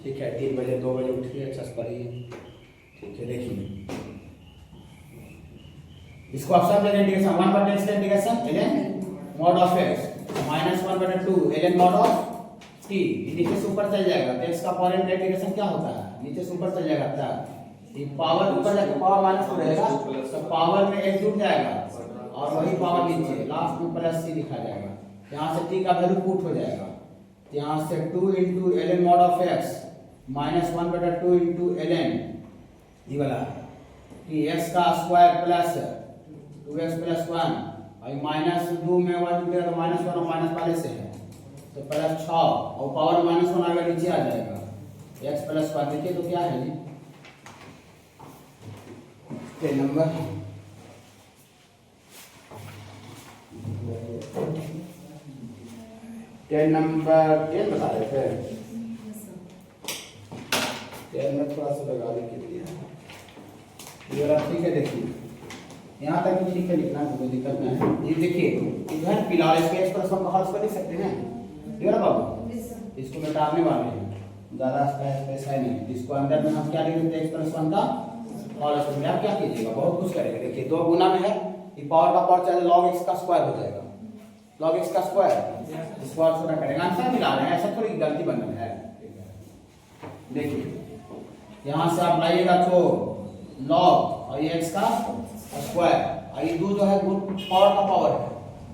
ठीक है, 3 बजे 2 बजे उठिए, अच्छा से पढ़िए, ठीक है। देखिए इसको आप सब जगह इंटीग्रेशन 1 बटा x का integration ln mod of x -1 बटा 2 ln mod of t, नीचे से ऊपर चल जाएगा तो x का पावर n का इंटीग्रेशन क्या होता है, नीचे से ऊपर चल जाएगा था, ये पावर ऊपर जाके पावर माइनस हो जाएगा तो पावर में x जुड़ जाएगा और वही पावर नीचे लास्ट में प्लस c लिखा जाएगा। यहाँ से t का वैल्यू पुट हो जाएगा, यहाँ से 2 * ln mod of x -1 बटा 2 * ln ये वाला कि x का स्क्वायर प्लस 2x प्लस 1 और -2 में 1 जुड़ गया तो -1 और माइनस वाले से है तो +6 और पावर -1 आएगा नीचे आ जाएगा x प्लस 1। देखिए तो क्या है जी, 10 नंबर 10 बता रहे थे, 10 में थोड़ा सा लगा के दिया ये वाला, ठीक है। देखिए यहाँ तक भी ठीक है, लिखना कोई दिक्कत नहीं है। ये देखिए इधर फिलहाल इसके x प्लस 1 का हल कर लिख सकते हैं, ठीक है ना बाबू, इसको मिटाने वाले हैं, ज़्यादा स्पेस है नहीं, इसको अंदर में हम क्या लिख देते हैं x प्लस 1 का हल स्क्वायर। आप क्या कीजिएगा, बहुत कुछ करेंगे। देखिए 2 गुना में है, ये पावर का पावर चाहे log x का स्क्वायर हो जाएगा, log x का स्क्वायर स्क्वायर छोटा करेंगे, आंसर मिला रहे हैं, ऐसा थोड़ी गलती बन रही है। देखिए यहाँ से आप लाइएगा तो log और ये x का स्क्वायर और ये 2 जो है पावर का पावर है,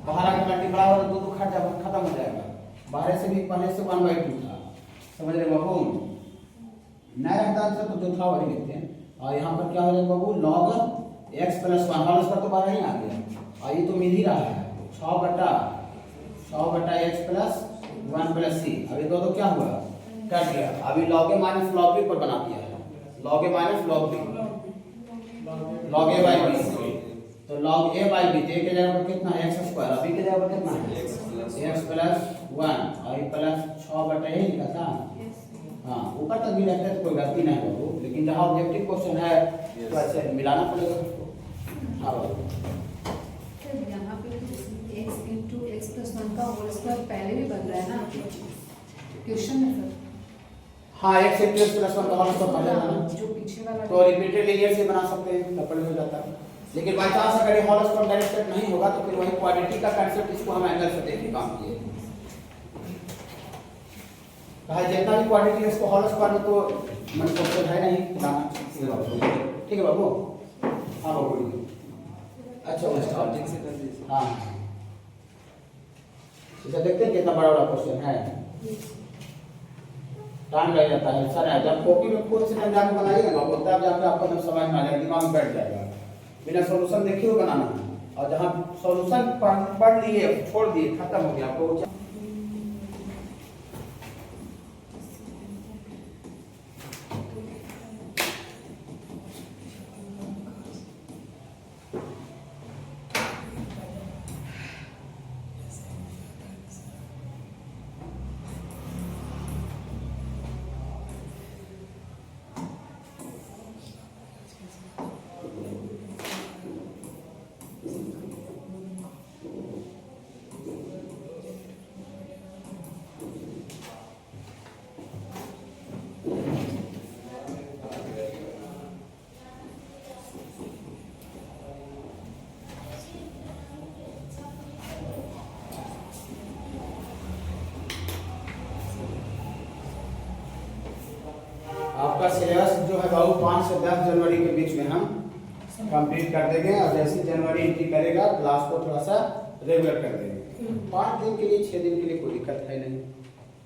बाहर आके मल्टीप्लाई हो तो 2 खत्म हो जाएगा, बाहर से भी पहले से 1/2 था, समझ रहे बाबू, नहीं रहता आंसर तो जो था वही लिखते हैं। और यहाँ पर क्या हो जाएगा बाबू, log x प्लस 1 वाला उसका तो बाहर ही आ गया और ये तो मिल ही रहा है 6 बटा x प्लस 1 प्लस c। अभी दो क्या हुआ, कट गया, अभी log a minus log b पर बना दिया है, log a minus log b, log a by b, तो log a by b के जगह पर कितना है x स्क्वायर, अभी के जगह पर कितना है x प्लस 1 और ये प्लस 6 बटा a लिखा था। हाँ ऊपर तक भी रखते तो कोई गलती नहीं होगी, लेकिन जहाँ ऑब्जेक्टिव क्वेश्चन है तो ऐसे मिलाना पड़ेगा उसको। हाँ बाबू यहाँ पे x * x प्लस 1 का होल स्क्वायर पहले भी बन रहा है ना क्वेश्चन में सर। हाँ x * x प्लस 1 का होल स्क्वायर पहले बना, जो पीछे वाला तो रिपीटेड लीनियर से बना सकते हैं, डबल हो जाता है। लेकिन बाय चांस अगर ये होल स्क्वायर डायरेक्ट नहीं होगा तो फिर वही क्वाड्रेटिक का कांसेप्ट, इसको हम एंगल से देख के काम किए। कहा जितना भी क्वाड्रेटिक इसको होल स्क्वायर में तो मन को है नहीं लाना, ठीक है बाबू। हाँ बाबू अच्छा वो स्टार्टिंग से कर दीजिए। हाँ इसे देखते हैं कितना बड़ा बड़ा क्वेश्चन है, टाइम लग जाता है सर। जब कॉपी में खुद से जाकर बनाइएगा ना वो तब जाकर आपको जब समझ में आ जाएगा, दिमाग में बैठ जाएगा। बिना सॉल्यूशन देखे हुए बनाना है, और जहाँ सॉल्यूशन पढ़ लिए छोड़ दिए खत्म हो गया आपको। जो है बाबू 5 से 10 जनवरी के बीच में हम कंप्लीट कर देंगे और जैसे जनवरी एंट्री करेगा क्लास को थोड़ा सा रेगुलर कर देंगे। 5 दिन के लिए 6 दिन के लिए कोई दिक्कत है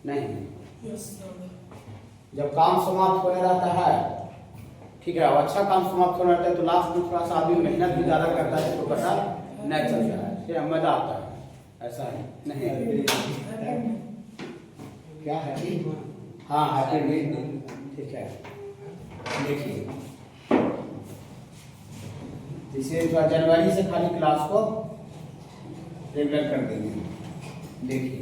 नहीं। जब काम समाप्त होने रहता है, ठीक है, और अच्छा काम समाप्त होने रहता है तो लास्ट में थोड़ा सा आदमी मेहनत भी ज्यादा करता है तो पता नहीं चलता है, फिर मजा आता है। ऐसा है नहीं क्या है? हाँ हैप्पी वीक, ठीक है। देखिए इसे जनवरी से खाली क्लास को रेगुलर कर देंगे। देखिए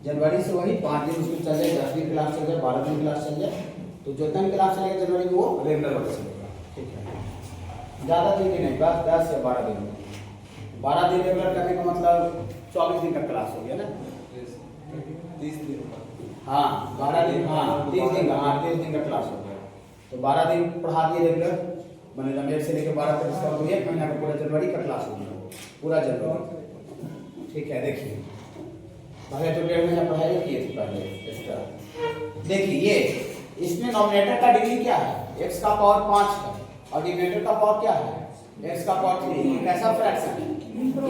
जनवरी से वही 5 दिन उसमें चल जाए, 10 दिन क्लास चल जाए, 12 दिन क्लास चल जाए, तो जो दिन क्लास चलेगा जनवरी में वो रेगुलर वर्क चलेगा, ठीक है। ज़्यादा दिन की नहीं, बस 10 या 12 दिन। 12 दिन रेगुलर करने का मतलब 24 दिन का क्लास हो गया ना, 30 दिन। हाँ 12 दिन, हाँ 30 दिन का, हाँ 30 दिन का क्लास हो गया। तो 12 दिन पढ़ा दिए रेगुलर, मैंने लंबे से लेकर 12 तक, इसका मतलब 1 महीना का पूरा जनवरी का क्लास हो गया, पूरा जनवरी, ठीक है। देखिए पहले तो 1.5 महीना पढ़ाई किए थे पहले एक्स्ट्रा। देखिए ये इसमें नॉमिनेटर का डिग्री क्या है? x का पावर 5 है और डिनोमिनेटर का पावर क्या है? x का पावर 3। ये कैसा फ्रैक्शन है?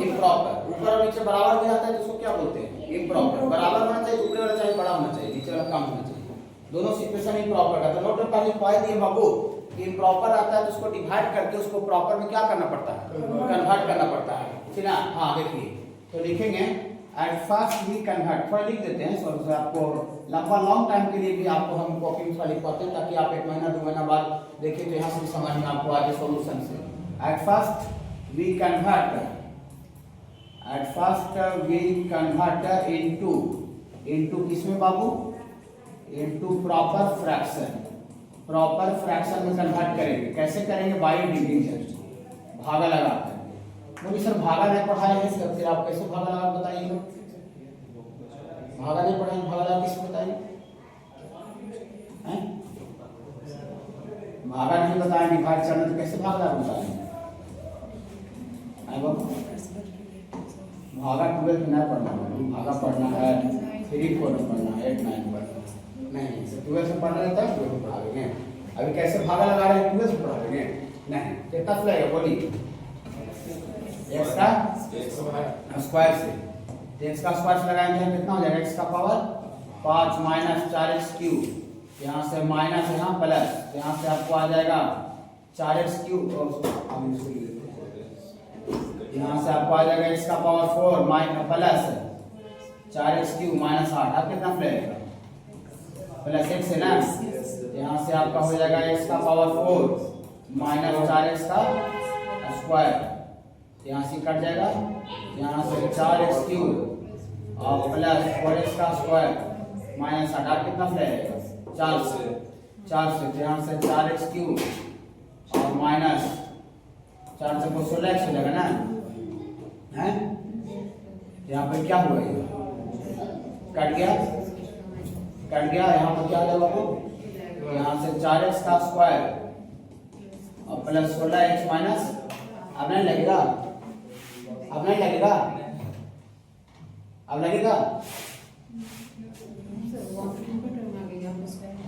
इम्प्रॉपर। ऊपर और नीचे बराबर हो जाता है तो उसको क्या बोलते हैं? इम्प्रॉपर। बराबर होना चाहिए, ऊपर वाला चाहिए बड़ा होना चाहिए, नीचे वाला कम होना चाहिए, दोनों सिचुएशन इम्प्रॉपर का। तो नोट में पहले पॉइंट दिए बाबू कि इम्प्रॉपर आता है तो उसको डिवाइड करके उसको प्रॉपर में क्या करना पड़ता है? कन्वर्ट करना पड़ता है, ठीक है। हाँ देखिए तो लिखेंगे एट फर्स्ट वी कन्वर्ट, थोड़ा लिख देते हैं सॉरी से, आपको लंबा लॉन्ग टाइम के लिए भी आपको हम कॉपी में लिख पाते हैं ताकि आप 1 महीना 2 महीना बाद देखिए तो यहाँ से समझ में आपको आगे सॉल्यूशन से। At first we convert, at first we convert into किसमें बाबू? Into proper fraction. Proper fraction में कन्वर्ट करेंगे। कैसे करेंगे? बाय डिवीजन, भागा लगाकर। मुझे सर भागा नहीं पढ़ाया है सर, फिर आप कैसे भागा लगा बताइए? भागा नहीं पढ़ाए, भागा लगा किसको बताइए? भागा नहीं बताया, डिवाइड करना तो कैसे भागा लगा बताएंगे? भागा 12 नहीं पढ़ना है, भागा पढ़ना है 3 4 में पढ़ना है, 8 9 पढ़ना नहीं, 12 से पढ़ना रहता है 12 पढ़ा देंगे। अभी कैसे भागा लगा रहे हैं 12 से पढ़ा देंगे नहीं, कितना लगेगा बोलिए? x का स्क्वायर से, x का स्क्वायर से लगाएंगे कितना हो जाएगा? x का पावर 5 माइनस 4x क्यूब, यहाँ से माइनस यहाँ प्लस, यहाँ से आपको आ जाएगा 4x क्यूब, यहाँ से आपको आ जाएगा x का power 4 minus plus 4x cube minus 8, आप कितना मिलेगा? प्लस x है ना, यहाँ से आपका हो जाएगा x का पावर 4 माइनस 4x का स्क्वायर, यहाँ से कट जाएगा, यहाँ से 4x क्यूब और प्लस 4x का स्क्वायर माइनस 8, कितना मिलेगा? 4 से, यहाँ से 4x क्यूब और माइनस 4 से 16x हो जाएगा ना, है? यहाँ पर क्या हुआ? ये कट गया, कट गया, यहाँ पर क्या आ जाएगा आपको? यहाँ से 4x का स्क्वायर और प्लस 16x माइनस, अब नहीं लगेगा? अब नहीं लगेगा? अब लगेगा?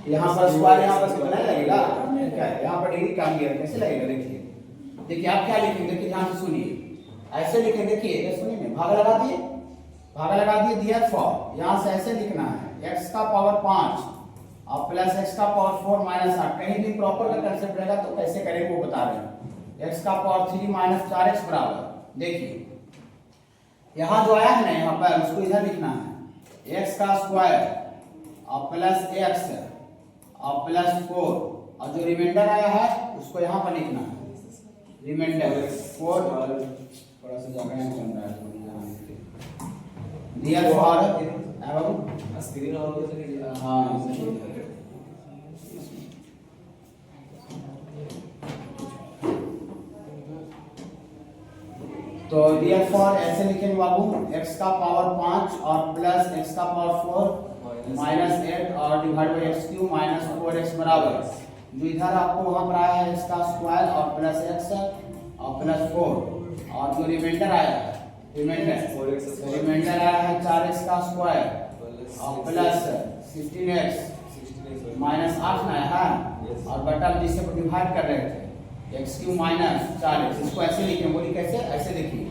यहाँ पर स्क्वायर, यहाँ पर कितना लगेगा? क्या है? यहाँ पर डिग्री काम किया, कैसे लगेगा? देखिए आप क्या लिखेंगे, देखिए ध्यान से सुनिए, ऐसे लिखेंगे। देखिए सुनिए, भागा लगा दिए, भागा लगा दिए, देयरफॉर यहाँ से ऐसे लिखना है x का पावर 5 और प्लस x का पावर 4 माइनस 8। कहीं भी प्रॉपर का कंसेप्ट रहेगा तो कैसे करेंगे वो बता रहे हैं। x का पावर 3 माइनस 4x बराबर, देखिए यहाँ जो आया है ना, यहाँ पर उसको इधर लिखना है x का स्क्वायर और प्लस x और प्लस 4, और जो रिमाइंडर आया है उसको यहाँ पर लिखना है रिमाइंडर 4, थोड़ा सा जगह नहीं बन रहा है, दियर फॉर स्क्रीन और हाँ तो दियर फॉर ऐसे लिखेंगे बाबू, x का पावर 5 और प्लस x का पावर 4 माइनस 8 और divide by x cube minus 4x बराबर, जो इधर आपको वहां पर आया है x का स्क्वायर और प्लस x और प्लस 4, और जो रिमाइंडर आया है रिमाइंडर आया है 4x का स्क्वायर और प्लस 16x माइनस 8 ना है, बटा जिससे डिवाइड कर रहे थे एक्स क्यू माइनस 4x, इसको ऐसे लिखें, बोली कैसे, ऐसे लिखिए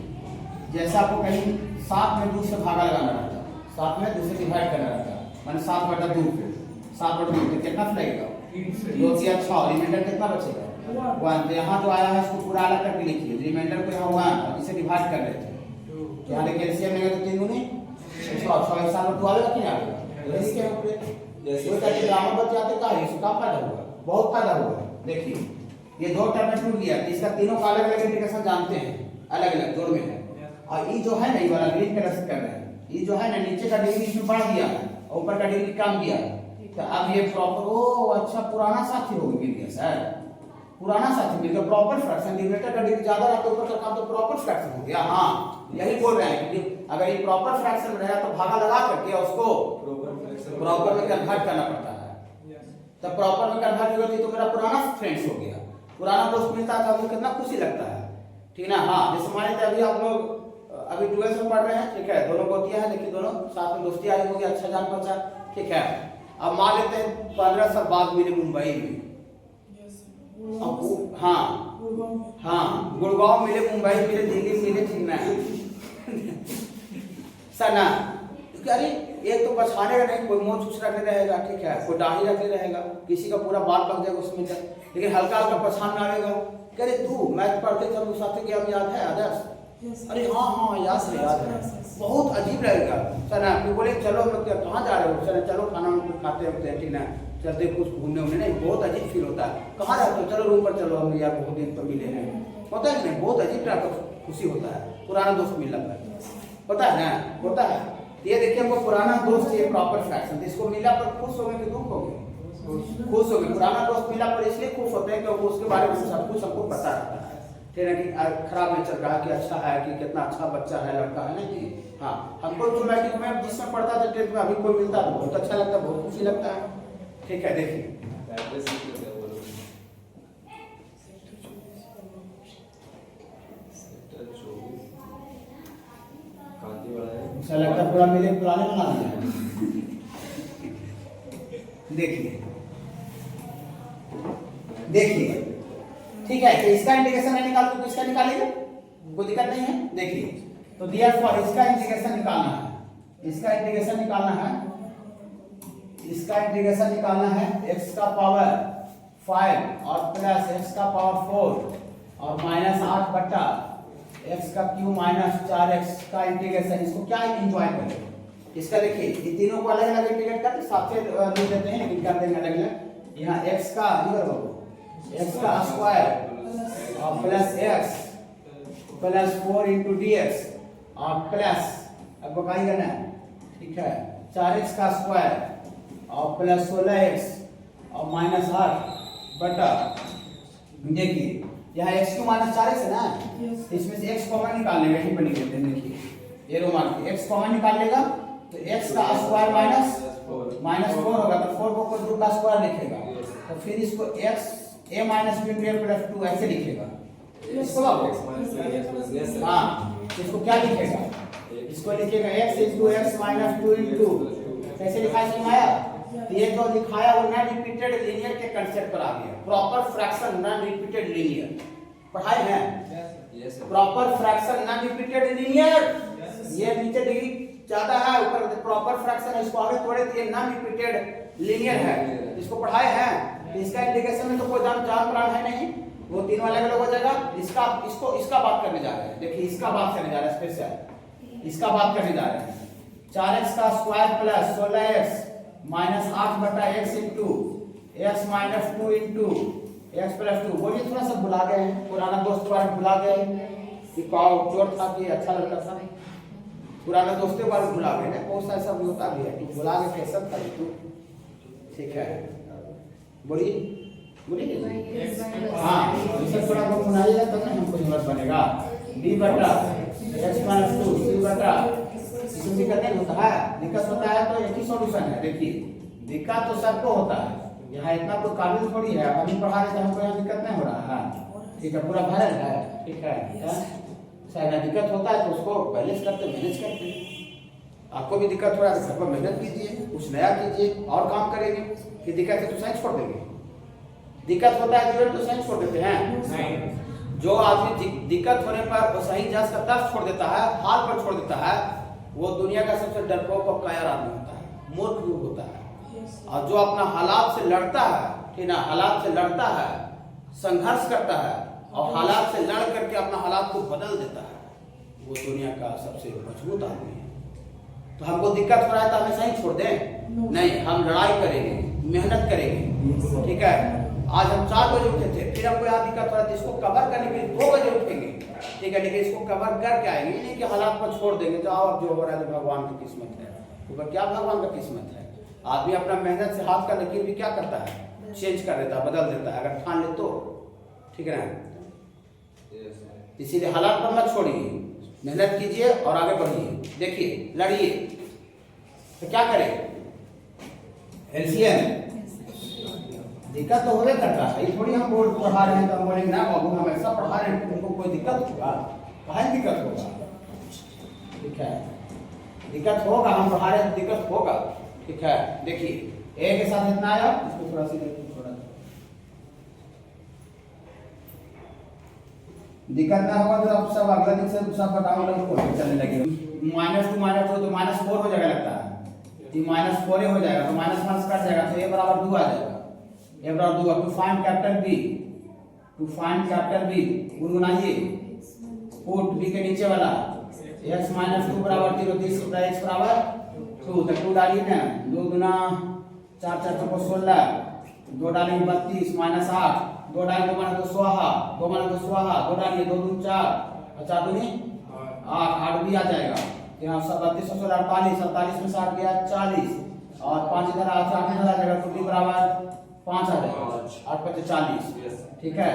जैसे आपको कहीं 7 में 2 से भागा लगाना रहता, 7 में 2 से डिवाइड करना रहता, माने 7/2 पे 7/2 पे कितना लगेगा 2 या 6, रिमाइंडर कितना बचेगा 1। तो यहाँ जो आया है इसको पूरा अलग करके लिखिए, रिमाइंडर को यहाँ 1 इसे डिवाइड कर रहे थे, यहाँ देखिए एलसीएम में तो 3 गुनी 6 एक साल में 2 आएगा कि नहीं आएगा, इसके ऊपर कोई का ग्रामर बच जाते का है, इसका फायदा होगा, बहुत फायदा होगा। देखिए ये 2 टर्म में टूट गया, इसका तीनों का अलग अलग इंटीग्रेशन जानते हैं, अलग अलग जोड़ में है, और ये जो है ना ये वाला ग्रीन कलर से कर रहे हैं, ये जो है ना नीचे का डिग्री इसमें बढ़ गया और ऊपर का डिग्री कम गया, तो अब ये प्रॉपर ओ अच्छा पुराना साथी हो गया सर, पुराना साथी मिल गया, प्रॉपर फ्रैक्शन डिनोमिनेटर का डिग्री ज्यादा रहता ऊपर का काम तो प्रॉपर फ्रैक्शन हो गया। हाँ यही बोल रहे हैं कि अगर ये प्रॉपर फ्रैक्शन में रहा तो भागा लगा करके उसको प्रॉपर में कन्वर्ट करना पड़ता है, तब प्रॉपर में कन्वर्ट होगा तो मेरा पुराना फ्रेंड्स हो गया, पुराना दोस्त मिलता है तो आपको कितना खुशी लगता है, ठीक ना। हाँ जैसे मान लीजिए अभी आप लोग अभी 12th में पढ़ रहे हैं, ठीक है, दोनों गोतियां हैं लेकिन दोनों साथ में दोस्ती आई होगी, अच्छा जान पहचान, ठीक है। अब मान लेते हैं 15 साल बाद मिले मुंबई में, हाँ हाँ गुड़गांव मिले, मुंबई मिले, दिल्ली मिले, ठीक ना सर ना, अरे एक तो पछाड़ेगा नहीं, कोई मोछ उछ रखे रहेगा, ठीक है, कोई दाढ़ी रखे रहेगा, किसी का पूरा बाल पक जाएगा उसमें, लेकिन हल्का हल्का पछाड़ में आएगा, कह तू मैथ पढ़ते थे हम साथ क्या याद है आदर्श, अरे हाँ हाँ याद है, बहुत अजीब रहेगा सर ना। फिर बोले चलो हम लोग कहाँ जा रहे हो, सर चलो खाना खाते होते हैं, ठीक ना, चलते कुछ घूमने उमने, नहीं बहुत अजीब फील होता है, कहाँ रहते हो, चलो रूम पर चलो, हम यार बहुत दिन तो मिले हैं, होता है कि नहीं, बहुत अजीब तरह का खुशी होता है पुराना दोस्त मिलना पर, पता है ना, होता है। ये देखिए हमको पुराना दोस्त ये प्रॉपर फ्रैक्शन, इसको मिला पर खुश हो गए कि दुख हो गए, खुश हो गए, पुराना दोस्त मिला पर इसलिए खुश होते हैं क्योंकि उसके बारे में सब कुछ सबको पता रहता है, ठीक है, कि खराब नहीं चल रहा कि अच्छा है, कि कितना अच्छा बच्चा है लड़का है ना जी। हाँ हमको जो मैट्रिक में जिसमें पढ़ता था 10th में अभी कोई मिलता है बहुत अच्छा लगता है, बहुत खुशी लगता है, ठीक है। देखिए अच्छा लगता है पूरा मिले पुराने बना दिया है। देखिए देखिए ठीक है, तो इसका इंटीग्रेशन नहीं निकाल तो किसका निकालेंगे, कोई दिक्कत नहीं है। देखिए तो देयरफॉर इसका इंटीग्रेशन निकालना है, इसका इंटीग्रेशन निकालना है, इसका इंटीग्रेशन निकालना है x का पावर 5 और प्लस x का पावर 4 और माइनस 8 बटा x का क्यू माइनस 4x का इंटीग्रेशन। इसको क्या एंजॉय करें, इसका देखिए ये तीनों को अलग अलग इंटीग्रेट करके साथ में लिख देते हैं, लेकिन कर देंगे अलग अलग। यहाँ x का x का स्क्वायर और plus x plus 4 into dx और प्लस अब बकाई करना है, ठीक है, 4x का स्क्वायर और प्लस 16x और माइनस 8 बटा, देखिए यहाँ x को माइनस 4x है ना, इसमें से x कॉमन निकाल लेगा, यही बनी रहते हैं, देखिए ये रो मान के x कॉमन निकाल लेगा तो x का स्क्वायर माइनस 4 होगा, तो 4 को कोई 2 का स्क्वायर लिखेगा, तो फिर इसको x a minus b into a plus 2 ऐसे लिखेगा, इसको हाँ इसको क्या लिखेगा, इसको लिखेगा x into x minus 2 into, कैसे लिखा है समझाया, ये जो लिखाया वो नॉन रिपीटेड लीनियर के कांसेप्ट पर आ गया, proper fraction non repeated linear पढ़ाई है, proper fraction non repeated linear, ये नीचे डिग्री ज्यादा है ऊपर प्रॉपर फ्रैक्शन, इसको आगे थोड़े तो ये नॉन रिपीटेड लीनियर है, इसको पढ़ाए हैं। इसका इंटीग्रेशन में तो कोई जान प्राण है नहीं, वो तीनों अलग अलग हो जाएगा। इसका बात करने जा रहे हैं, देखिए इसका बात करने जा रहे हैं, स्पेशल इसका बात करने जा रहे हैं। 4x का स्क्वायर प्लस 16x माइनस 8 बटा x into x minus 2 into x plus 2। बोलिए थोड़ा सा भुला गए हैं, पुराना दोस्त बारे भुला गए कि कौन चोर था कि अच्छा लड़का था, पुराना दोस्तों बारे भुला गए ना, बहुत सा ऐसा भी होता भी है, भुला के कैसा था तू, ठीक है, बोलिए हाँ इसे थोड़ा बहुत बनाइएगा तब ना हमको हिम्मत बनेगा। b बटा x माइनस 2 c बटा, इसमें दिक्कत नहीं होता है, दिक्कत होता है तो एक ही सॉल्यूशन है। देखिए दिक्कत तो सबको होता है, यहाँ इतना कोई काबिल थोड़ी है, अभी पढ़ा रहे थे हमको यहाँ दिक्कत नहीं हो रहा है, ठीक है, पूरा भरल है, ठीक है, शायद दिक्कत होता है तो उसको बैलेंस करते मैनेज करते। आपको भी दिक्कत हो रहा है घर पर मेहनत कीजिए, कुछ नया कीजिए और काम करेंगे, कि दिक्कत है तो साइंस छोड़ देंगे, दिक्कत होता है जीवन तो सही छोड़ देते हैं। नहीं। जो आदमी दिक्कत होने पर वो सही जस का तस छोड़ देता है, हाल पर छोड़ देता है, वो दुनिया का सबसे डरपोक और कायर आदमी होता है, मूर्ख लोग होता है। और जो अपना हालात से लड़ता है, ठीक ना, हालात से लड़ता है, संघर्ष करता है और हालात से लड़ करके अपना हालात को बदल देता है, वो दुनिया का सबसे मजबूत आदमी है। तो हमको दिक्कत हो रहा है तो हमें सही छोड़ दें? नहीं, हम लड़ाई करेंगे, मेहनत करेंगे, ठीक है। आज हम 4 बजे उठे थे, फिर हमको यहाँ दिक्कत हो रहा है, इसको कवर करने के लिए 2 बजे उठेंगे, ठीक है, लेकिन इसको कवर करके आएंगे, नहीं कि हालात पर छोड़ देंगे तो आओ अब जो हो रहा है तो भगवान की किस्मत है। तो क्या भगवान का किस्मत है? आदमी अपना मेहनत से हाथ का लकीर भी क्या करता है, चेंज कर देता है, बदल देता है, अगर ठान ले तो, ठीक है ना। इसीलिए हालात पर मत छोड़िए, मेहनत कीजिए और आगे बढ़िए, देखिए लड़िए। तो क्या करें? एलसीएम दिक्कत तो होने करता है, ये थोड़ी हम बोल पढ़ा रहे हैं तो हम बोलेंगे ना बाबू हम ऐसा पढ़ा रहे हैं तुमको कोई दिक्कत होगा, कहाँ दिक्कत होगा, ठीक है, दिक्कत होगा, हम पढ़ा रहे हैं दिक्कत होगा, ठीक है। देखिए ए के साथ इतना आया, इसको थोड़ा सी देखिए, थोड़ा दिक्कत ना होगा तो अब सब अगला दिन से सब बताओ लोग चलने लगेगा। -2 -2 तो -4 हो जाएगा लगता है, तो -4 हो जाएगा, तो माइनस कट जाएगा, तो a बराबर 2 आ जाएगा, a बराबर 2। टू फाइंड कैपिटल बी गुणगुनाइए, पुट b के नीचे वाला x -2 बराबर 0, 30 x बराबर 2, तो 2 डालिए ना, 2 गुना 4 4 चौको 16, 2 डालेंगे 32 -8, 2 डालेंगे 2 माने तो स्वाहा, 2 माने तो स्वाहा, 2 डालिए 2 दूनी 4 और 4 दूनी 8 भी आ जाएगा। यहाँ 32 और 48, 48 में 60 गया 40 और 5 इधर 8 इधर आ जाएगा, तो b बराबर 5 आ जाएगा, 8 5 40, ठीक है।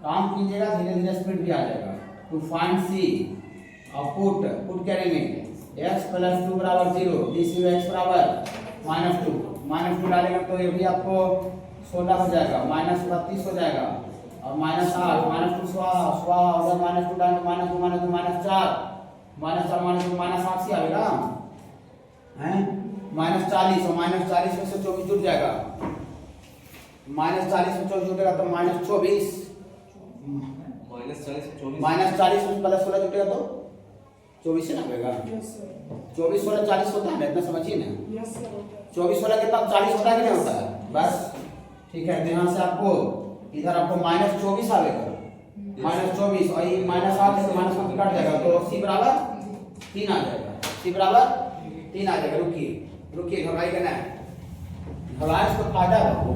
काम कीजिएगा, धीरे धीरे स्पीड भी आ जाएगा। टू फाइंड सी और पुट करेंगे x + 2 बराबर 0, dc x बराबर -2 डालेंगे तो ये भी आपको 16 हो जाएगा, -32 हो जाएगा और -8 -2 स्वाहा और -2 डालेंगे -2 -4 -8 से आएगा हैं, -40 और -40 में से 24 जुट जाएगा, -40 में 24 जुटेगा तो -24 -40 में प्लस 16 जुटेगा तो 24 से ना आएगा। 24 16 40 होता है ना, इतना समझिए ना। 24 16 के बाद 40 होता है कि नहीं होता है, बस ठीक है। तो यहाँ से आपको इधर आपको -24 आएगा, -24 और ये -8 से -1 कट जाएगा तो c बराबर 3 आ जाएगा, c बराबर 3 आ जाएगा। रुकिए घबराई करना है, घबराए से कोई फायदा है आपको,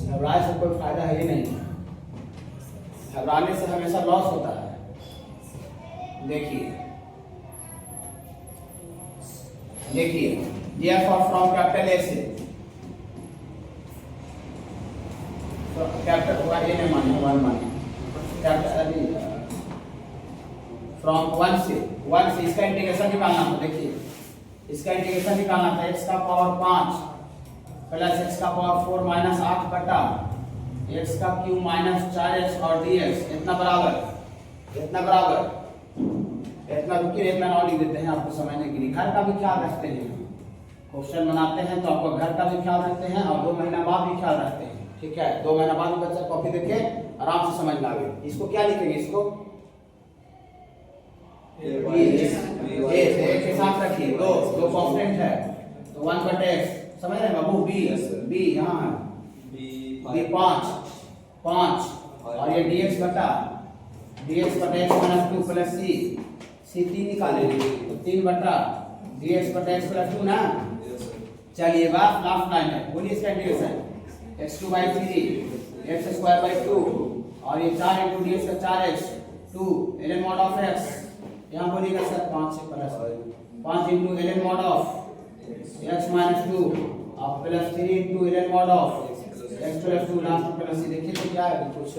घबराए से कोई फायदा है ही नहीं, घबराने से हमेशा लॉस होता है। देखिए therefore from capital A से कैपिटल A में मानिए 1 मानिए, कैपिटल फ्रॉम 1 से इसका इंटीग्रेशन निकालना था। देखिए इसका इंटीग्रेशन निकालना था, x का पावर 5 प्लस x का पावर 4 माइनस 8 बटा x का क्यूब माइनस 4x और dx इतना बराबर इतना। रुकिए इतना और लिख देते हैं आपको समझने के लिए। घर का भी ख्याल रखते हैं, क्वेश्चन बनाते हैं तो आपको घर का भी ख्याल रखते हैं और 2 महीना बाद भी ख्याल रखते हैं, ठीक है। 2 महीना बाद भी बच्चा कॉपी देखे आराम से समझ में आवे। इसको क्या लिखेंगे, इसको ए के साथ रखिए, दो कांस्टेंट है तो 1 बटे x समझ रहे हैं बाबू। b यहाँ है b 5 और ये dx बटा x माइनस 2 प्लस c 3 निकालेंगे तो 3 बटा dx बटा x प्लस 2 ना। चलिए बात लास्ट लाइन है, बोलिए इसका integration x2/3 x square by 2 और ये 4 into dx का 4x 2 ln mod of x, यहाँ बोलिएगा सर 5 से plus 5 into ln mod of x minus 2 और plus 3 into ln mod of x plus 2 last plus. देखिए तो क्या है कुछ